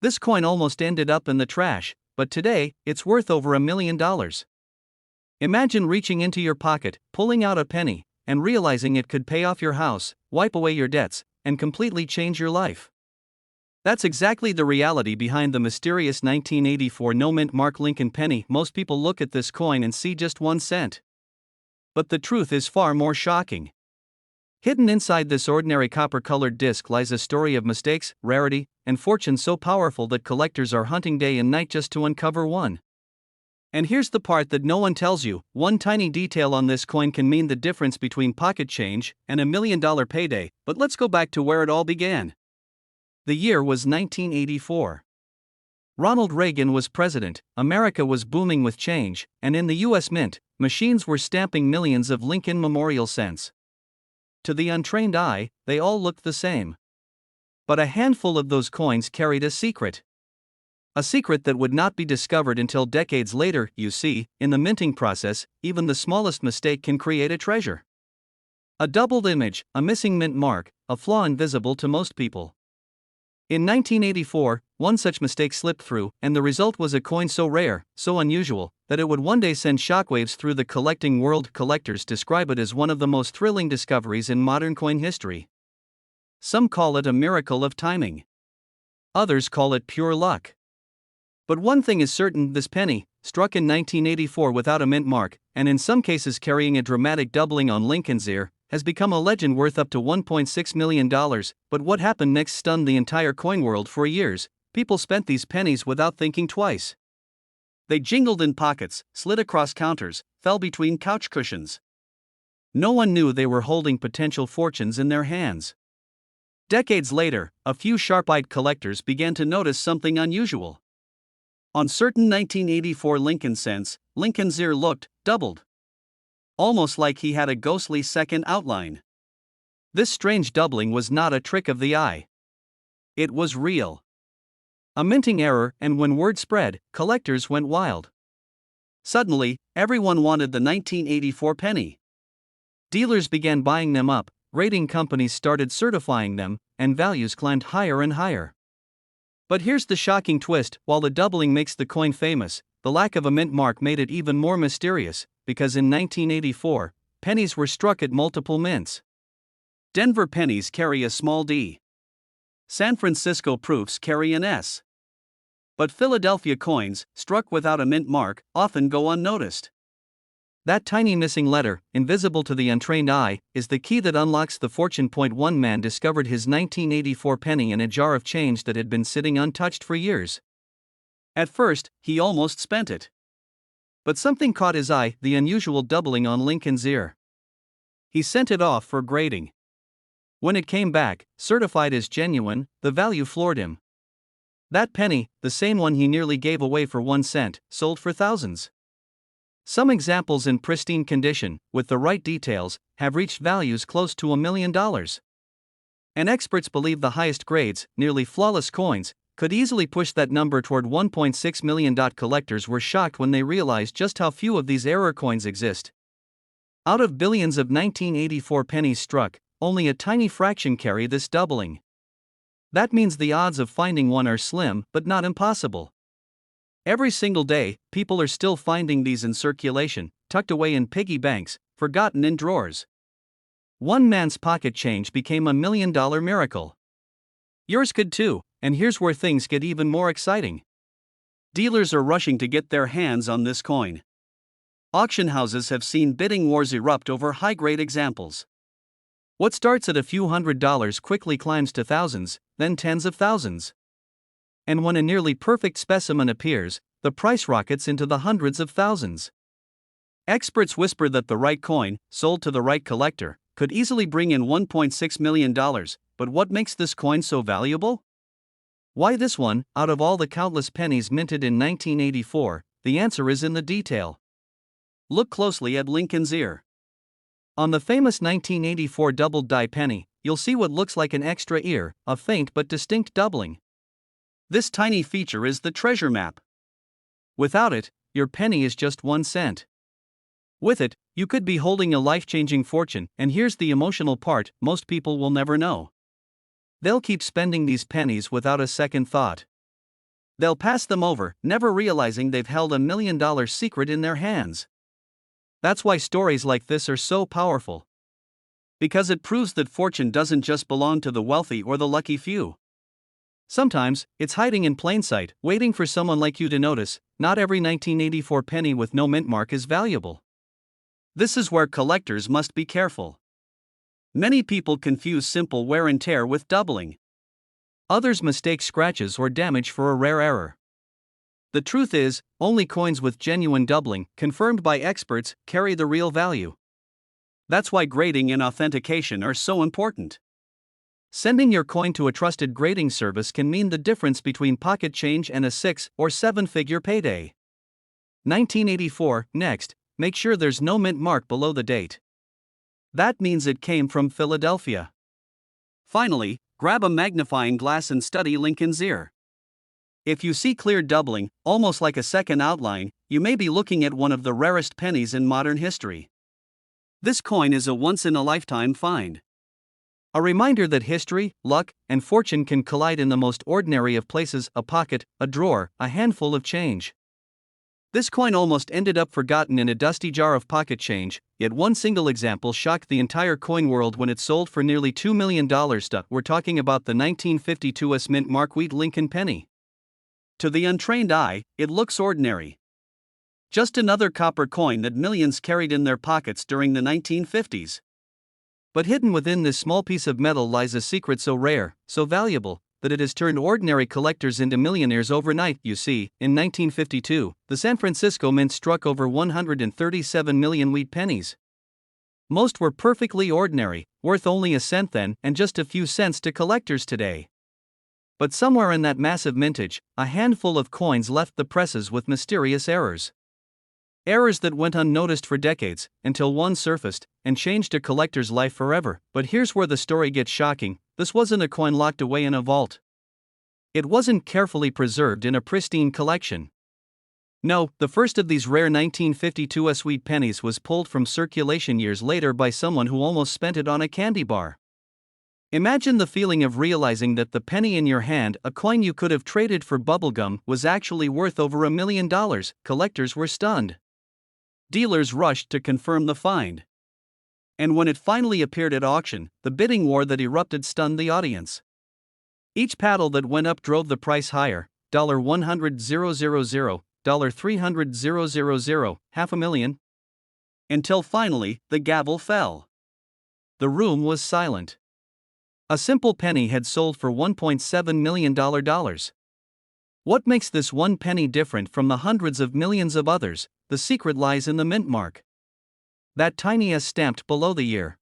This coin almost ended up in the trash, but today, it's worth over $1 million. Imagine reaching into your pocket, pulling out a penny, and realizing it could pay off your house, wipe away your debts, and completely change your life. That's exactly the reality behind the mysterious 1984 no-mint mark Lincoln penny. Most people look at this coin and see just 1 cent. But the truth is far more shocking. Hidden inside this ordinary copper-colored disc lies a story of mistakes, rarity, and fortune so powerful that collectors are hunting day and night just to uncover one. And here's the part that no one tells you: one tiny detail on this coin can mean the difference between pocket change and $1 million payday. But let's go back to where it all began. The year was 1984. Ronald Reagan was president, America was booming with change, and in the U.S. Mint, machines were stamping millions of Lincoln Memorial cents. To the untrained eye, they all looked the same. But a handful of those coins carried a secret. A secret that would not be discovered until decades later. You see, in the minting process, even the smallest mistake can create a treasure. A doubled image, a missing mint mark, a flaw invisible to most people. In 1984, one such mistake slipped through, and the result was a coin so rare, so unusual, that it would one day send shockwaves through the collecting world. Collectors describe it as one of the most thrilling discoveries in modern coin history. Some call it a miracle of timing. Others call it pure luck. But one thing is certain: this penny, struck in 1984 without a mint mark, and in some cases carrying a dramatic doubling on Lincoln's ear, has become a legend worth up to $1.6 million. But what happened next stunned the entire coin world. For years, people spent these pennies without thinking twice. They jingled in pockets, slid across counters, fell between couch cushions. No one knew they were holding potential fortunes in their hands. Decades later, a few sharp-eyed collectors began to notice something unusual. On certain 1984 Lincoln cents, Lincoln's ear looked doubled. Almost like he had a ghostly second outline. This strange doubling was not a trick of the eye. It was real. A minting error, and when word spread, collectors went wild. Suddenly, everyone wanted the 1984 penny. Dealers began buying them up, rating companies started certifying them, and values climbed higher and higher. But here's the shocking twist: while the doubling makes the coin famous, the lack of a mint mark made it even more mysterious, because in 1984, pennies were struck at multiple mints. Denver pennies carry a small d. San Francisco proofs carry an s. But Philadelphia coins, struck without a mint mark, often go unnoticed. That tiny missing letter, invisible to the untrained eye, is the key that unlocks the fortune. One man discovered his 1984 penny in a jar of change that had been sitting untouched for years. At first, he almost spent it. But something caught his eye: the unusual doubling on Lincoln's ear. He sent it off for grading. When it came back, certified as genuine, the value floored him. That penny, the same one he nearly gave away for 1 cent, sold for thousands. Some examples in pristine condition, with the right details, have reached values close to $1 million. And experts believe the highest grades, nearly flawless coins, could easily push that number toward $1.6 million. Collectors were shocked when they realized just how few of these error coins exist. Out of billions of 1984 pennies struck, only a tiny fraction carry this doubling. That means the odds of finding one are slim, but not impossible. Every single day, people are still finding these in circulation, tucked away in piggy banks, forgotten in drawers. One man's pocket change became $1 million miracle. Yours could too, and here's where things get even more exciting. Dealers are rushing to get their hands on this coin. Auction houses have seen bidding wars erupt over high-grade examples. What starts at a few $100s quickly climbs to thousands, then tens of thousands. And when a nearly perfect specimen appears, the price rockets into the hundreds of thousands. Experts whisper that the right coin, sold to the right collector, could easily bring in $1.6 million, but what makes this coin so valuable? Why this one, out of all the countless pennies minted in 1984? The answer is in the detail. Look closely at Lincoln's ear. On the famous 1984 doubled die penny, you'll see what looks like an extra ear, a faint but distinct doubling. This tiny feature is the treasure map. Without it, your penny is just 1 cent. With it, you could be holding a life-changing fortune, and here's the emotional part: most people will never know. They'll keep spending these pennies without a second thought. They'll pass them over, never realizing they've held $1 million secret in their hands. That's why stories like this are so powerful. Because it proves that fortune doesn't just belong to the wealthy or the lucky few. Sometimes, it's hiding in plain sight, waiting for someone like you to notice. Not every 1984 penny with no mint mark is valuable. This is where collectors must be careful. Many people confuse simple wear and tear with doubling. Others mistake scratches or damage for a rare error. The truth is, only coins with genuine doubling, confirmed by experts, carry the real value. That's why grading and authentication are so important. Sending your coin to a trusted grading service can mean the difference between pocket change and a 6 or 7-figure payday. 1984, next, make sure there's no mint mark below the date. That means it came from Philadelphia. Finally, grab a magnifying glass and study Lincoln's ear. If you see clear doubling, almost like a second outline, you may be looking at one of the rarest pennies in modern history. This coin is a once-in-a-lifetime find. A reminder that history, luck, and fortune can collide in the most ordinary of places: a pocket, a drawer, a handful of change. This coin almost ended up forgotten in a dusty jar of pocket change, yet one single example shocked the entire coin world when it sold for nearly $2 million. We're talking about the 1952 mint mark wheat Lincoln penny. To the untrained eye, it looks ordinary. Just another copper coin that millions carried in their pockets during the 1950s. But hidden within this small piece of metal lies a secret so rare, so valuable, that it has turned ordinary collectors into millionaires overnight. You see, in 1952, the San Francisco Mint struck over 137 million wheat pennies. Most were perfectly ordinary, worth only a cent then, and just a few cents to collectors today. But somewhere in that massive mintage, a handful of coins left the presses with mysterious errors. Errors that went unnoticed for decades, until one surfaced and changed a collector's life forever. But here's where the story gets shocking: this wasn't a coin locked away in a vault. It wasn't carefully preserved in a pristine collection. No, the first of these rare 1952 wheat pennies was pulled from circulation years later by someone who almost spent it on a candy bar. Imagine the feeling of realizing that the penny in your hand, a coin you could have traded for bubblegum, was actually worth over $1 million. Collectors were stunned. Dealers rushed to confirm the find. And when it finally appeared at auction, the bidding war that erupted stunned the audience. Each paddle that went up drove the price higher: $100,000, $300,000, $500,000, until finally, the gavel fell. The room was silent. A simple penny had sold for $1.7 million. What makes this one penny different from the hundreds of millions of others? The secret lies in the mint mark. That tiny S stamped below the year.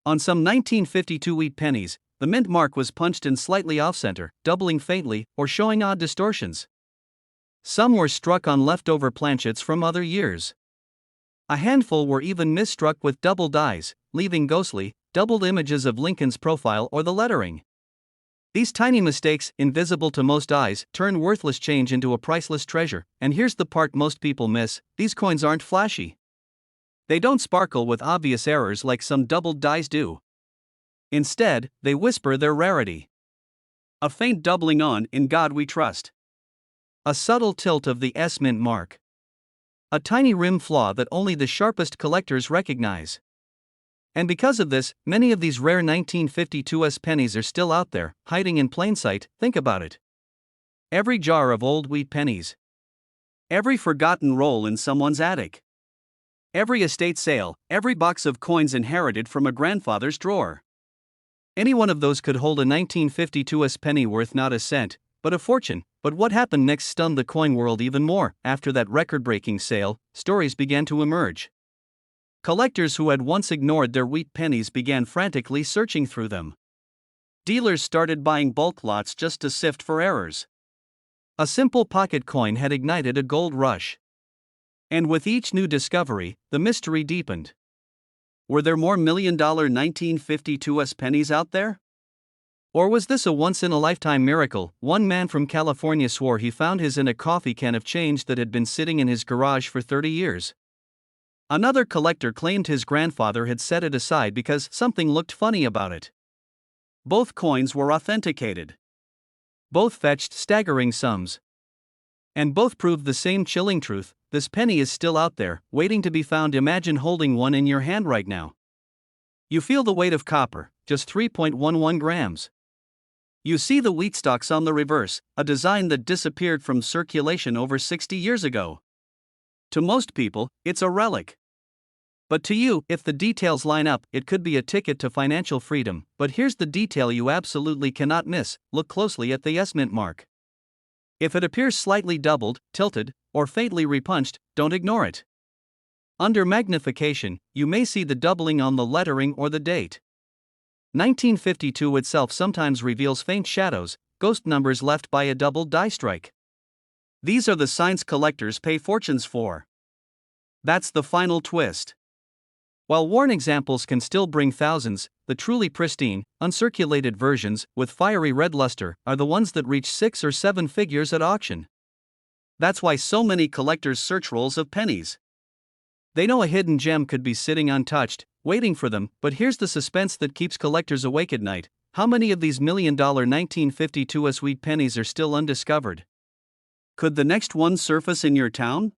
On some 1952 wheat pennies, the mint mark was punched in slightly off-center, doubling faintly, or showing odd distortions. Some were struck on leftover planchets from other years. A handful were even misstruck with double dies, leaving ghostly, doubled images of Lincoln's profile or the lettering. These tiny mistakes, invisible to most eyes, turn worthless change into a priceless treasure. And here's the part most people miss: these coins aren't flashy. They don't sparkle with obvious errors like some doubled dies do. Instead, they whisper their rarity. A faint doubling on "In God We Trust." A subtle tilt of the S mint mark. A tiny rim flaw that only the sharpest collectors recognize. And because of this, many of these rare 1952 pennies are still out there, hiding in plain sight. Think about it. Every jar of old wheat pennies. Every forgotten roll in someone's attic. Every estate sale, every box of coins inherited from a grandfather's drawer. Any one of those could hold a 1952 penny worth not a cent, but a fortune. But what happened next stunned the coin world even more. After that record-breaking sale, stories began to emerge. Collectors who had once ignored their wheat pennies began frantically searching through them. Dealers started buying bulk lots just to sift for errors. A simple pocket coin had ignited a gold rush. And with each new discovery, the mystery deepened. Were there more million-dollar 1952 pennies out there? Or was this a once-in-a-lifetime miracle? One man from California swore he found his in a coffee can of change that had been sitting in his garage for 30 years. Another collector claimed his grandfather had set it aside because something looked funny about it. Both coins were authenticated. Both fetched staggering sums. And both proved the same chilling truth: this penny is still out there, waiting to be found. Imagine holding one in your hand right now. You feel the weight of copper, just 3.11 grams. You see the wheat stalks on the reverse, a design that disappeared from circulation over 60 years ago. To most people, it's a relic. But to you, if the details line up, it could be a ticket to financial freedom. But here's the detail you absolutely cannot miss: look closely at the S-mint mark. If it appears slightly doubled, tilted, or faintly repunched, don't ignore it. Under magnification, you may see the doubling on the lettering or the date. 1952 itself sometimes reveals faint shadows, ghost numbers left by a double die strike. These are the signs collectors pay fortunes for. That's the final twist. While worn examples can still bring thousands, the truly pristine, uncirculated versions, with fiery red luster, are the ones that reach 6 or 7 figures at auction. That's why so many collectors search rolls of pennies. They know a hidden gem could be sitting untouched, waiting for them. But here's the suspense that keeps collectors awake at night: how many of these $1 million 1952 sweet pennies are still undiscovered? Could the next one surface in your town?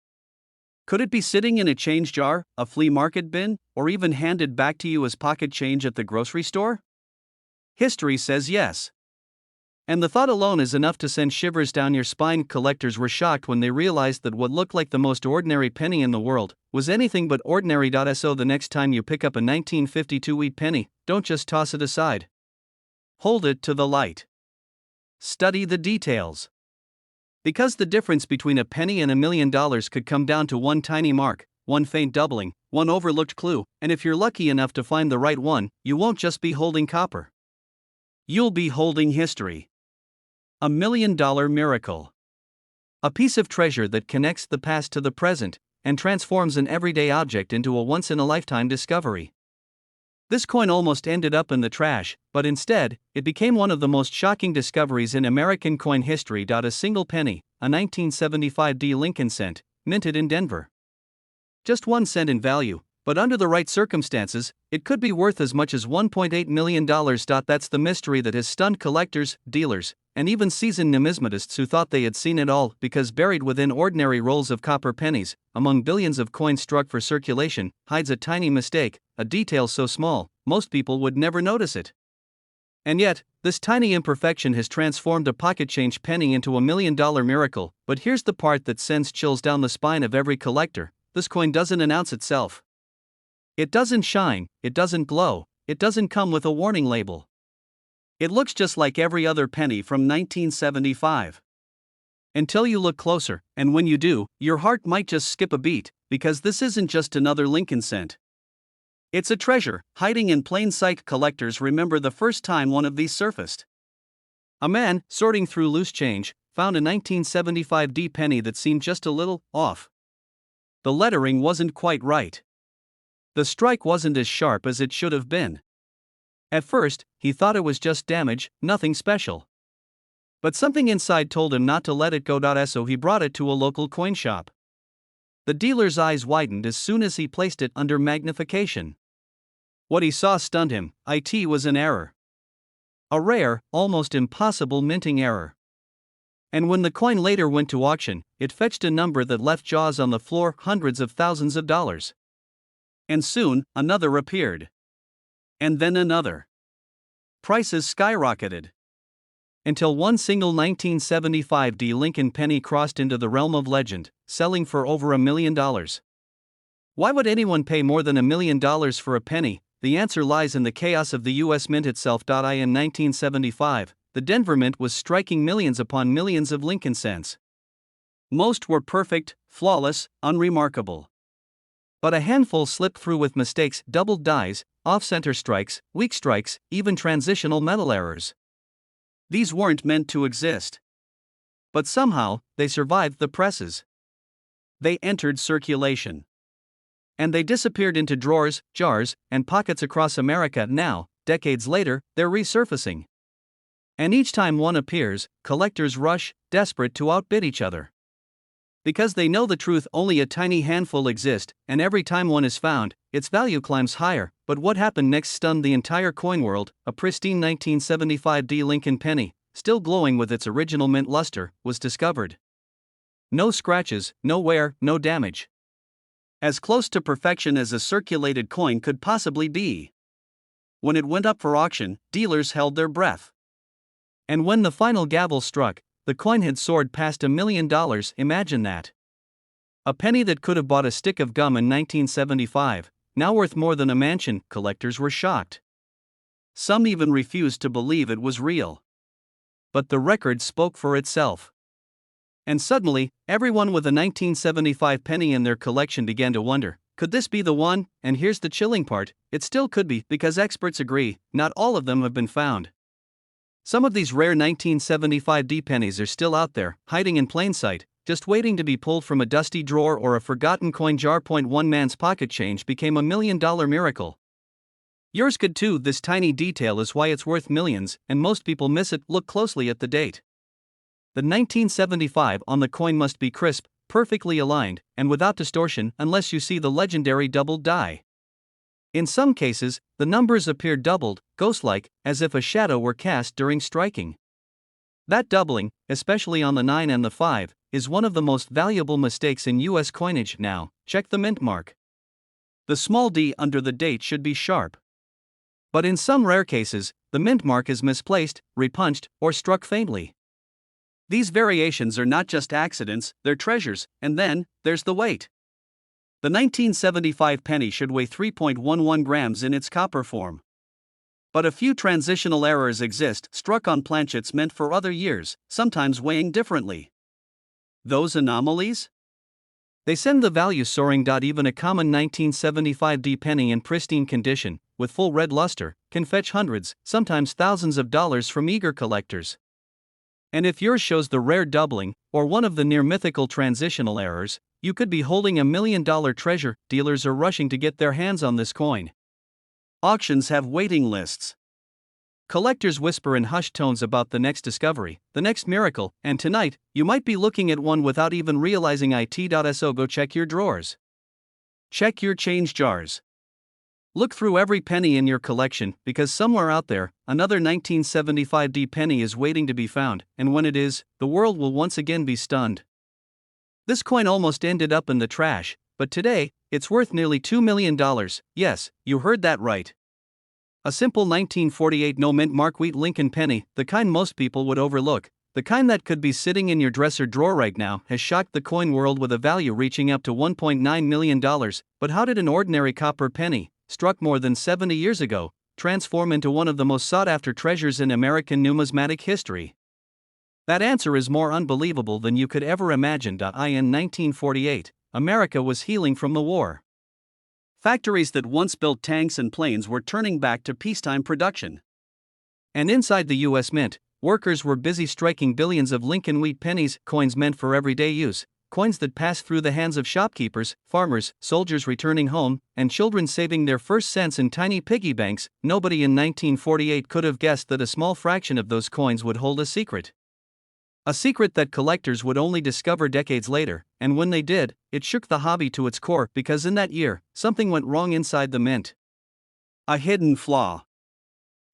Could it be sitting in a change jar, a flea market bin, or even handed back to you as pocket change at the grocery store? History says yes. And the thought alone is enough to send shivers down your spine. Collectors were shocked when they realized that what looked like the most ordinary penny in the world was anything but ordinary. So the next time you pick up a 1952 wheat penny, don't just toss it aside. Hold it to the light. Study the details. Because the difference between a penny and $1 million could come down to one tiny mark, one faint doubling, one overlooked clue, and if you're lucky enough to find the right one, you won't just be holding copper. You'll be holding history. $1 million miracle. A piece of treasure that connects the past to the present and transforms an everyday object into a once-in-a-lifetime discovery. This coin almost ended up in the trash, but instead, it became one of the most shocking discoveries in American coin history. A single penny, a 1975 D Lincoln cent, minted in Denver. Just 1 cent in value, but under the right circumstances, it could be worth as much as $1.8 million. That's the mystery that has stunned collectors, dealers, and even seasoned numismatists who thought they had seen it all. Because buried within ordinary rolls of copper pennies, among billions of coins struck for circulation, hides a tiny mistake, a detail so small, most people would never notice it. And yet, this tiny imperfection has transformed a pocket change penny into $1 million miracle. But here's the part that sends chills down the spine of every collector: this coin doesn't announce itself. It doesn't shine, it doesn't glow, it doesn't come with a warning label. It looks just like every other penny from 1975. Until you look closer, and when you do, your heart might just skip a beat, because this isn't just another Lincoln cent. It's a treasure, hiding in plain sight. Collectors remember the first time one of these surfaced. A man, sorting through loose change, found a 1975 D penny that seemed just a little off. The lettering wasn't quite right. The strike wasn't as sharp as it should have been. At first, he thought it was just damage, nothing special. But something inside told him not to let it go. So he brought it to a local coin shop. The dealer's eyes widened as soon as he placed it under magnification. What he saw stunned him. It was an error. A rare, almost impossible minting error. And when the coin later went to auction, it fetched a number that left jaws on the floor: hundreds of thousands of dollars. And soon, another appeared. And then another. Prices skyrocketed. Until one single 1975 D Lincoln penny crossed into the realm of legend, selling for over $1 million. Why would anyone pay more than $1 million for a penny? The answer lies in the chaos of the U.S. Mint itself. In 1975, the Denver Mint was striking millions upon millions of Lincoln cents. Most were perfect, flawless, unremarkable. But a handful slipped through with mistakes: doubled dies, off-center strikes, weak strikes, even transitional metal errors. These weren't meant to exist. But somehow, they survived the presses. They entered circulation. And they disappeared into drawers, jars, and pockets across America. Now, decades later, they're resurfacing. And each time one appears, collectors rush, desperate to outbid each other. Because they know the truth: only a tiny handful exist, and every time one is found, its value climbs higher. But what happened next stunned the entire coin world: a pristine 1975 D Lincoln penny, still glowing with its original mint luster, was discovered. No scratches, no wear, no damage. As close to perfection as a circulated coin could possibly be. When it went up for auction, dealers held their breath. And when the final gavel struck, the coin had soared past $1 million. Imagine that. A penny that could have bought a stick of gum in 1975, now worth more than a mansion. Collectors were shocked. Some even refused to believe it was real. But the record spoke for itself. And suddenly, everyone with a 1975 penny in their collection began to wonder, could this be the one? And here's the chilling part, it still could be, because experts agree, not all of them have been found. Some of these rare 1975 D pennies are still out there, hiding in plain sight, just waiting to be pulled from a dusty drawer or a forgotten coin jar. One man's pocket change became $1 million miracle. Yours could too. This tiny detail is why it's worth millions, and most people miss it. Look closely at the date. The 1975 on the coin must be crisp, perfectly aligned, and without distortion, unless you see the legendary doubled die. In some cases, the numbers appear doubled, ghost-like, as if a shadow were cast during striking. That doubling, especially on the 9 and the 5, is one of the most valuable mistakes in U.S. coinage. Now, check the mint mark. The small d under the date should be sharp. But in some rare cases, the mint mark is misplaced, repunched, or struck faintly. These variations are not just accidents, they're treasures. And then, there's the weight. The 1975 penny should weigh 3.11 grams in its copper form. But a few transitional errors exist, struck on planchets meant for other years, sometimes weighing differently. Those anomalies? They send the value soaring. Even a common 1975 D penny in pristine condition, with full red luster, can fetch hundreds, sometimes thousands of dollars from eager collectors. And if yours shows the rare doubling, or one of the near mythical transitional errors, you could be holding $1 million treasure. Dealers are rushing to get their hands on this coin. Auctions have waiting lists. Collectors whisper in hushed tones about the next discovery, the next miracle, and tonight, you might be looking at one without even realizing it. So go check your drawers. Check your change jars. Look through every penny in your collection, because somewhere out there, another 1975 D penny is waiting to be found, and when it is, the world will once again be stunned. This coin almost ended up in the trash, but today, it's worth nearly $2 million. Yes, you heard that right. A simple 1948 no mint mark wheat Lincoln penny, the kind most people would overlook, the kind that could be sitting in your dresser drawer right now, has shocked the coin world with a value reaching up to $1.9 million. But how did an ordinary copper penny, struck more than 70 years ago, transform into one of the most sought-after treasures in American numismatic history? That answer is more unbelievable than you could ever imagine. In 1948, America was healing from the war. Factories that once built tanks and planes were turning back to peacetime production. And inside the U.S. Mint, workers were busy striking billions of Lincoln wheat pennies, coins meant for everyday use, coins that passed through the hands of shopkeepers, farmers, soldiers returning home, and children saving their first cents in tiny piggy banks. Nobody in 1948 could have guessed that a small fraction of those coins would hold a secret. A secret that collectors would only discover decades later, and when they did, it shook the hobby to its core, because in that year, something went wrong inside the mint. A hidden flaw.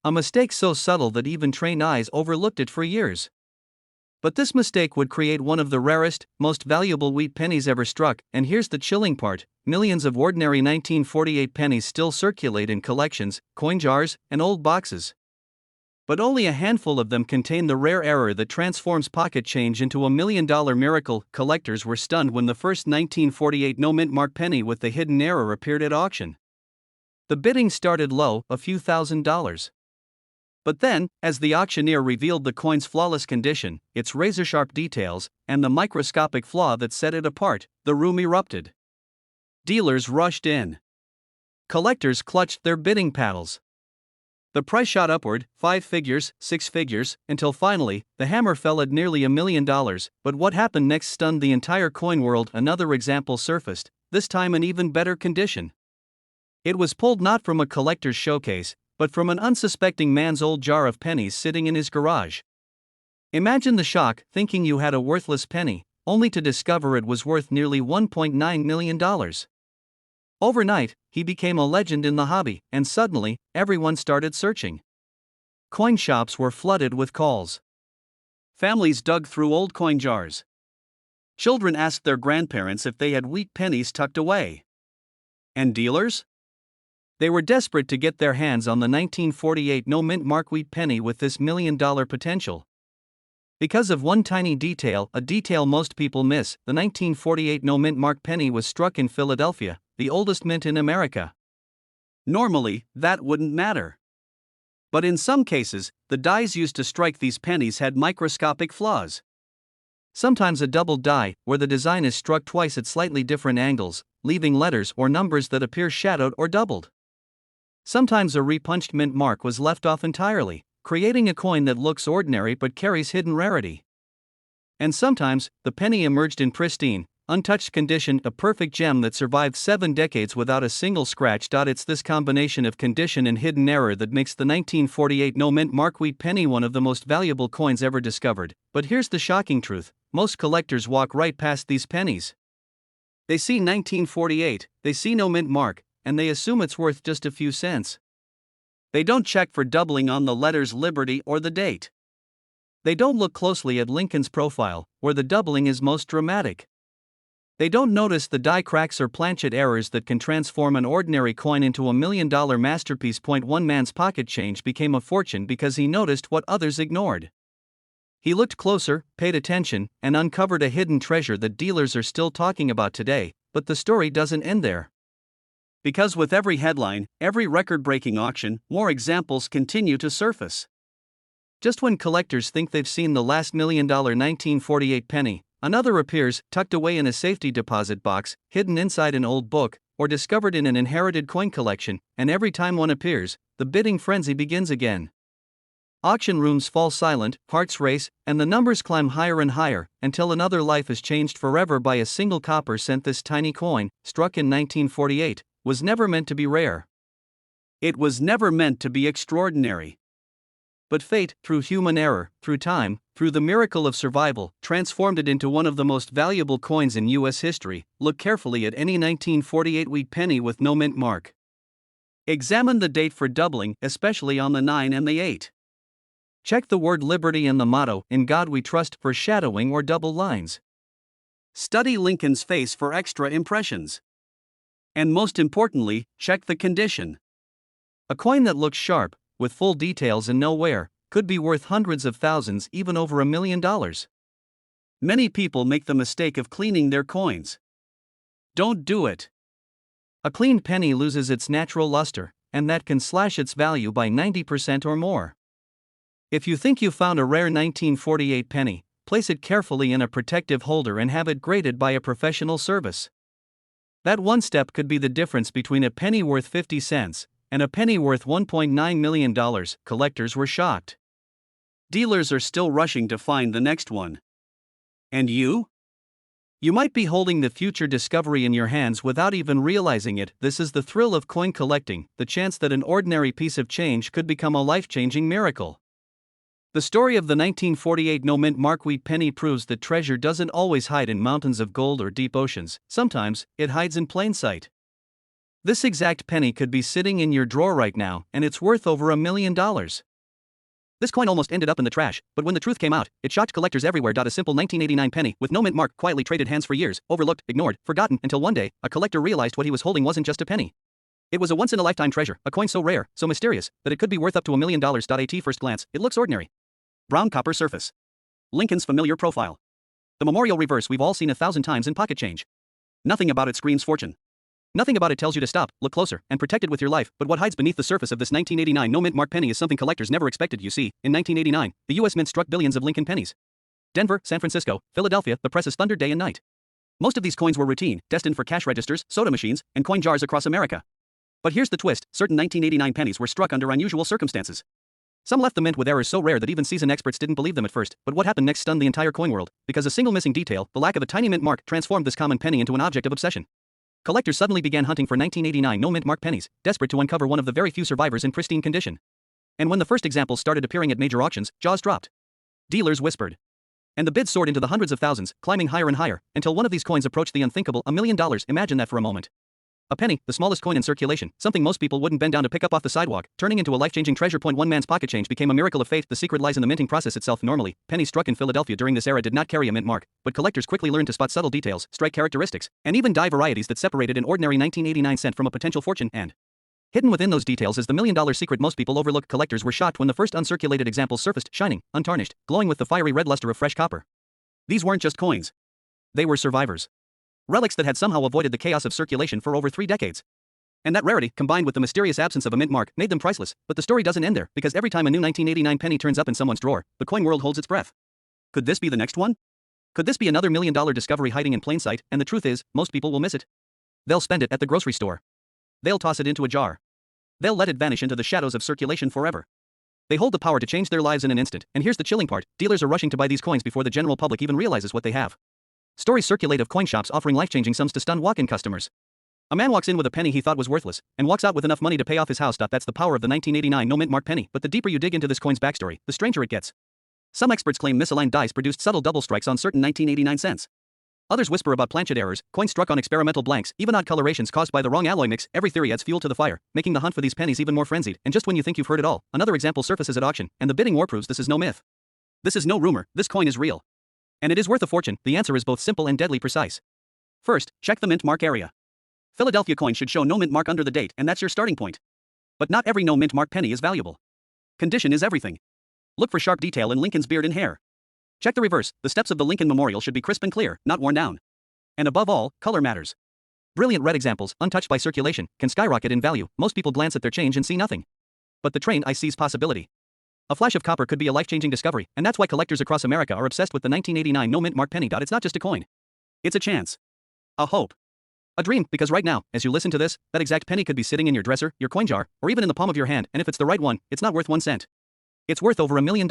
A mistake so subtle that even trained eyes overlooked it for years. But this mistake would create one of the rarest, most valuable wheat pennies ever struck, and here's the chilling part: millions of ordinary 1948 pennies still circulate in collections, coin jars, and old boxes. But only a handful of them contain the rare error that transforms pocket change into $1 million miracle. Collectors were stunned when the first 1948 no mint mark penny with the hidden error appeared at auction. The bidding started low, a few $1,000s. But then, as the auctioneer revealed the coin's flawless condition, its razor-sharp details, and the microscopic flaw that set it apart, the room erupted. Dealers rushed in. Collectors clutched their bidding paddles. The price shot upward, 5 figures, 6 figures, until finally, the hammer fell at nearly $1 million. But what happened next stunned the entire coin world. Another example surfaced, this time in even better condition. It was pulled not from a collector's showcase, but from an unsuspecting man's old jar of pennies sitting in his garage. Imagine the shock, thinking you had a worthless penny, only to discover it was worth nearly $1.9 million. Overnight, he became a legend in the hobby, and suddenly, everyone started searching. Coin shops were flooded with calls. Families dug through old coin jars. Children asked their grandparents if they had wheat pennies tucked away. And dealers? They were desperate to get their hands on the 1948 no-mint mark wheat penny with this million-dollar potential. Because of one tiny detail, a detail most people miss, the 1948 no-mint mark penny was struck in Philadelphia, the oldest mint in America. Normally, that wouldn't matter. But in some cases, the dies used to strike these pennies had microscopic flaws. Sometimes a doubled die, where the design is struck twice at slightly different angles, leaving letters or numbers that appear shadowed or doubled. Sometimes a repunched mint mark was left off entirely, creating a coin that looks ordinary but carries hidden rarity. And sometimes, the penny emerged in pristine, untouched condition, a perfect gem that survived 7 decades without a single scratch. It's this combination of condition and hidden error that makes the 1948 no-mint mark wheat penny one of the most valuable coins ever discovered. But here's the shocking truth: most collectors walk right past these pennies. They see 1948, they see no mint mark, and they assume it's worth just a few cents. They don't check for doubling on the letters Liberty or the date. They don't look closely at Lincoln's profile, where the doubling is most dramatic. They don't notice the die cracks or planchet errors that can transform an ordinary coin into a million-dollar masterpiece. One man's pocket change became a fortune because he noticed what others ignored. He looked closer, paid attention, and uncovered a hidden treasure that dealers are still talking about today. But the story doesn't end there. Because with every headline, every record-breaking auction, more examples continue to surface. Just when collectors think they've seen the last million-dollar 1948 penny, another appears, tucked away in a safety deposit box, hidden inside an old book, or discovered in an inherited coin collection, and every time one appears, the bidding frenzy begins again. Auction rooms fall silent, hearts race, and the numbers climb higher and higher, until another life is changed forever by a single copper cent. This tiny coin, struck in 1948, was never meant to be rare. It was never meant to be extraordinary. But fate, through human error, through time, through the miracle of survival, transformed it into one of the most valuable coins in U.S. history. Look carefully at any 1948 wheat penny with no mint mark. Examine the date for doubling, especially on the 9 and the 8. Check the word Liberty and the motto, "In God We Trust," for shadowing or double lines. Study Lincoln's face for extra impressions. And most importantly, check the condition. A coin that looks sharp, with full details and no wear, could be worth hundreds of thousands, even over $1 million. Many people make the mistake of cleaning their coins. Don't do it. A cleaned penny loses its natural luster, and that can slash its value by 90% or more. If you think you found a rare 1948 penny, place it carefully in a protective holder and have it graded by a professional service. That one step could be the difference between a penny worth 50 cents and a penny worth $1.9 million. Collectors were shocked. Dealers are still rushing to find the next one. And you? You might be holding the future discovery in your hands without even realizing it. This is the thrill of coin collecting, the chance that an ordinary piece of change could become a life-changing miracle. The story of the 1948 no-mint mark wheat penny proves that treasure doesn't always hide in mountains of gold or deep oceans. Sometimes, it hides in plain sight. This exact penny could be sitting in your drawer right now, and it's worth over $1 million. This coin almost ended up in the trash, but when the truth came out, it shocked collectors everywhere. A simple 1989 penny with no mint mark quietly traded hands for years, overlooked, ignored, forgotten, until one day, a collector realized what he was holding wasn't just a penny. It was a once-in-a-lifetime treasure, a coin so rare, so mysterious, that it could be worth up to $1 million. At first glance, it looks ordinary. Brown copper surface. Lincoln's familiar profile. The memorial reverse we've all seen 1,000 times in pocket change. Nothing about it screams fortune. Nothing about it tells you to stop, look closer, and protect it with your life. But what hides beneath the surface of this 1989 no-mint mark penny is something collectors never expected. You see, in 1989, the U.S. Mint struck billions of Lincoln pennies. Denver, San Francisco, Philadelphia, the presses thundered day and night. Most of these coins were routine, destined for cash registers, soda machines, and coin jars across America. But here's the twist: certain 1989 pennies were struck under unusual circumstances. Some left the mint with errors so rare that even seasoned experts didn't believe them at first. But what happened next stunned the entire coin world, because a single missing detail, the lack of a tiny mint mark, transformed this common penny into an object of obsession. Collectors suddenly began hunting for 1989 no-mint mark pennies, desperate to uncover one of the very few survivors in pristine condition. And when the first examples started appearing at major auctions, jaws dropped. Dealers whispered. And the bids soared into the hundreds of thousands, climbing higher and higher, until one of these coins approached the unthinkable, $1 million. Imagine that for a moment. A penny, the smallest coin in circulation, something most people wouldn't bend down to pick up off the sidewalk, turning into a life-changing treasure. One man's pocket change became a miracle of faith. The secret lies in the minting process itself. Normally, pennies struck in Philadelphia during this era did not carry a mint mark, but collectors quickly learned to spot subtle details, strike characteristics, and even die varieties that separated an ordinary 1989 cent from a potential fortune. And hidden within those details is the million-dollar secret most people overlook. Collectors were shocked when the first uncirculated examples surfaced, shining, untarnished, glowing with the fiery red luster of fresh copper. These weren't just coins. They were survivors. Relics that had somehow avoided the chaos of circulation for over 3 decades. And that rarity, combined with the mysterious absence of a mint mark, made them priceless. But the story doesn't end there, because every time a new 1989 penny turns up in someone's drawer, the coin world holds its breath. Could this be the next one? Could this be another million-dollar discovery hiding in plain sight? And the truth is, most people will miss it. They'll spend it at the grocery store. They'll toss it into a jar. They'll let it vanish into the shadows of circulation forever. They hold the power to change their lives in an instant, and here's the chilling part: dealers are rushing to buy these coins before the general public even realizes what they have. Stories circulate of coin shops offering life-changing sums to stun walk-in customers. A man walks in with a penny he thought was worthless, and walks out with enough money to pay off his house. That's the power of the 1989 no mint mark penny. But the deeper you dig into this coin's backstory, the stranger it gets. Some experts claim misaligned dice produced subtle double strikes on certain 1989 cents. Others whisper about planchet errors, coins struck on experimental blanks, even odd colorations caused by the wrong alloy mix. Every theory adds fuel to the fire, making the hunt for these pennies even more frenzied. And just when you think you've heard it all, another example surfaces at auction, and the bidding war proves this is no myth. This is no rumor, this coin is real. And it is worth a fortune. The answer is both simple and deadly precise. First, check the mint mark area. Philadelphia coin should show no mint mark under the date, and that's your starting point. But not every no mint mark penny is valuable. Condition is everything. Look for sharp detail in Lincoln's beard and hair. Check the reverse. The steps of the Lincoln Memorial should be crisp and clear, not worn down. And above all, color matters. Brilliant red examples, untouched by circulation, can skyrocket in value. Most people glance at their change and see nothing. But the trained eye sees possibility. A flash of copper could be a life-changing discovery, and that's why collectors across America are obsessed with the 1989 no mint mark penny. It's not just a coin. It's a chance. A hope. A dream, because right now, as you listen to this, that exact penny could be sitting in your dresser, your coin jar, or even in the palm of your hand, and if it's the right one, it's not worth 1 cent. It's worth over $1 million.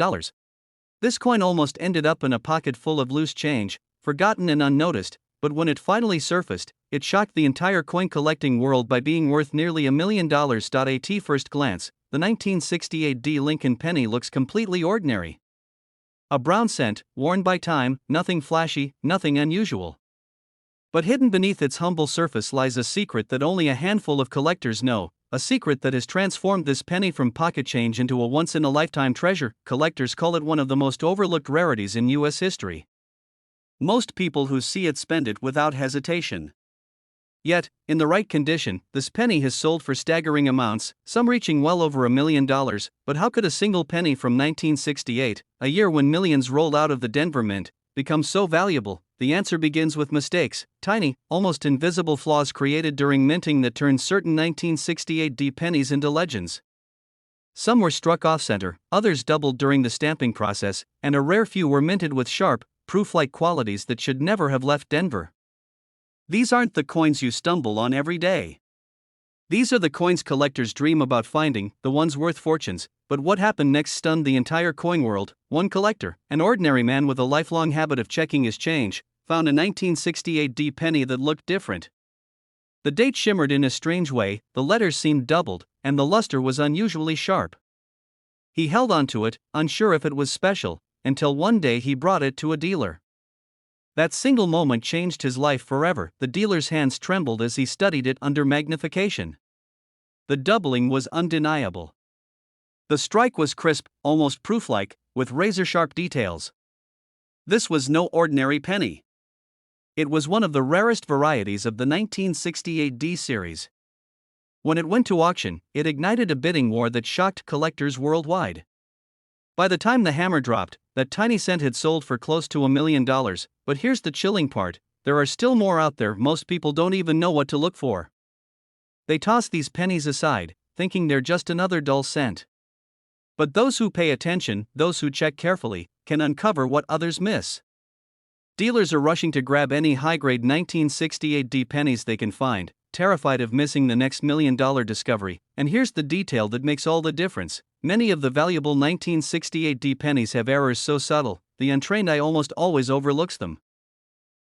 This coin almost ended up in a pocket full of loose change, forgotten and unnoticed, but when it finally surfaced, it shocked the entire coin collecting world by being worth nearly $1 million. At first glance, the 1968 D Lincoln penny looks completely ordinary. A brown cent, worn by time, nothing flashy, nothing unusual. But hidden beneath its humble surface lies a secret that only a handful of collectors know, a secret that has transformed this penny from pocket change into a once-in-a-lifetime treasure. Collectors call it one of the most overlooked rarities in U.S. history. Most people who see it spend it without hesitation. Yet, in the right condition, this penny has sold for staggering amounts, some reaching well over $1 million. But how could a single penny from 1968, a year when millions rolled out of the Denver Mint, become so valuable? The answer begins with mistakes, tiny, almost invisible flaws created during minting that turned certain 1968 D pennies into legends. Some were struck off-center, others doubled during the stamping process, and a rare few were minted with sharp, proof-like qualities that should never have left Denver. These aren't the coins you stumble on every day. These are the coins collectors dream about finding, the ones worth fortunes. But what happened next stunned the entire coin world. One collector, an ordinary man with a lifelong habit of checking his change, found a 1968 D penny that looked different. The date shimmered in a strange way, the letters seemed doubled, and the luster was unusually sharp. He held onto it, unsure if it was special, until one day he brought it to a dealer. That single moment changed his life forever. The dealer's hands trembled as he studied it under magnification. The doubling was undeniable. The strike was crisp, almost proof-like, with razor-sharp details. This was no ordinary penny. It was one of the rarest varieties of the 1968 D series. When it went to auction, it ignited a bidding war that shocked collectors worldwide. By the time the hammer dropped, that tiny cent had sold for close to $1 million. But here's the chilling part: there are still more out there. Most people don't even know what to look for. They toss these pennies aside, thinking they're just another dull cent. But those who pay attention, those who check carefully, can uncover what others miss. Dealers are rushing to grab any high-grade 1968 D pennies they can find, terrified of missing the next $1 million discovery. And here's the detail that makes all the difference: many of the valuable 1968 D pennies have errors so subtle, the untrained eye almost always overlooks them.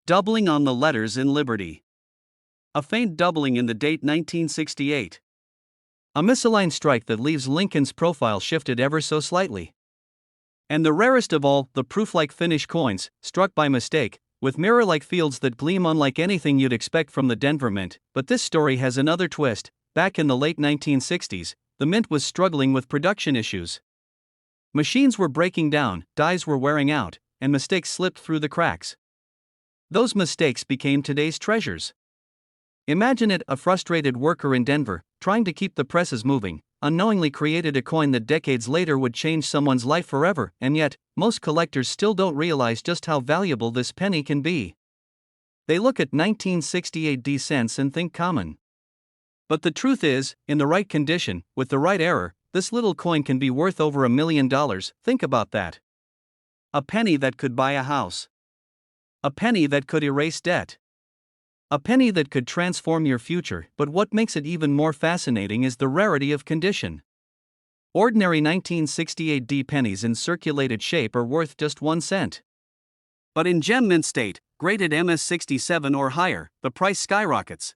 Doubling on the letters in Liberty. A faint doubling in the date 1968. A misaligned strike that leaves Lincoln's profile shifted ever so slightly. And the rarest of all, the proof-like finish coins, struck by mistake, with mirror-like fields that gleam unlike anything you'd expect from the Denver Mint. But this story has another twist. Back in the late 1960s, the Mint was struggling with production issues. Machines were breaking down, dies were wearing out, and mistakes slipped through the cracks. Those mistakes became today's treasures. Imagine it, a frustrated worker in Denver, trying to keep the presses moving, unknowingly created a coin that decades later would change someone's life forever, and yet, most collectors still don't realize just how valuable this penny can be. They look at 1968 D cents and think common. But the truth is, in the right condition, with the right error, this little coin can be worth over $1 million. Think about that. A penny that could buy a house. A penny that could erase debt. A penny that could transform your future. But what makes it even more fascinating is the rarity of condition. Ordinary 1968 D pennies in circulated shape are worth just 1 cent. But in gem mint state, graded MS67 or higher, the price skyrockets.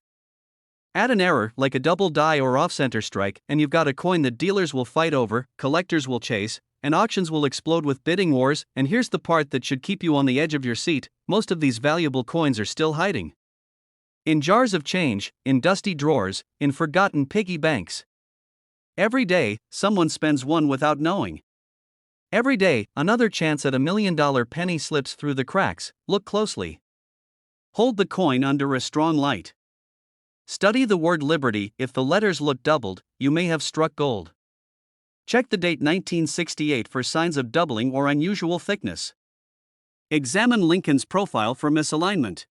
Add an error, like a double die or off-center strike, and you've got a coin that dealers will fight over, collectors will chase, and auctions will explode with bidding wars. And here's the part that should keep you on the edge of your seat: most of these valuable coins are still hiding in jars of change, in dusty drawers, in forgotten piggy banks. Every day, someone spends one without knowing. Every day, another chance at $1 million penny slips through the cracks. Look closely. Hold the coin under a strong light. Study the word liberty. If the letters look doubled, you may have struck gold. Check the date 1968 for signs of doubling or unusual thickness. Examine Lincoln's profile for misalignment.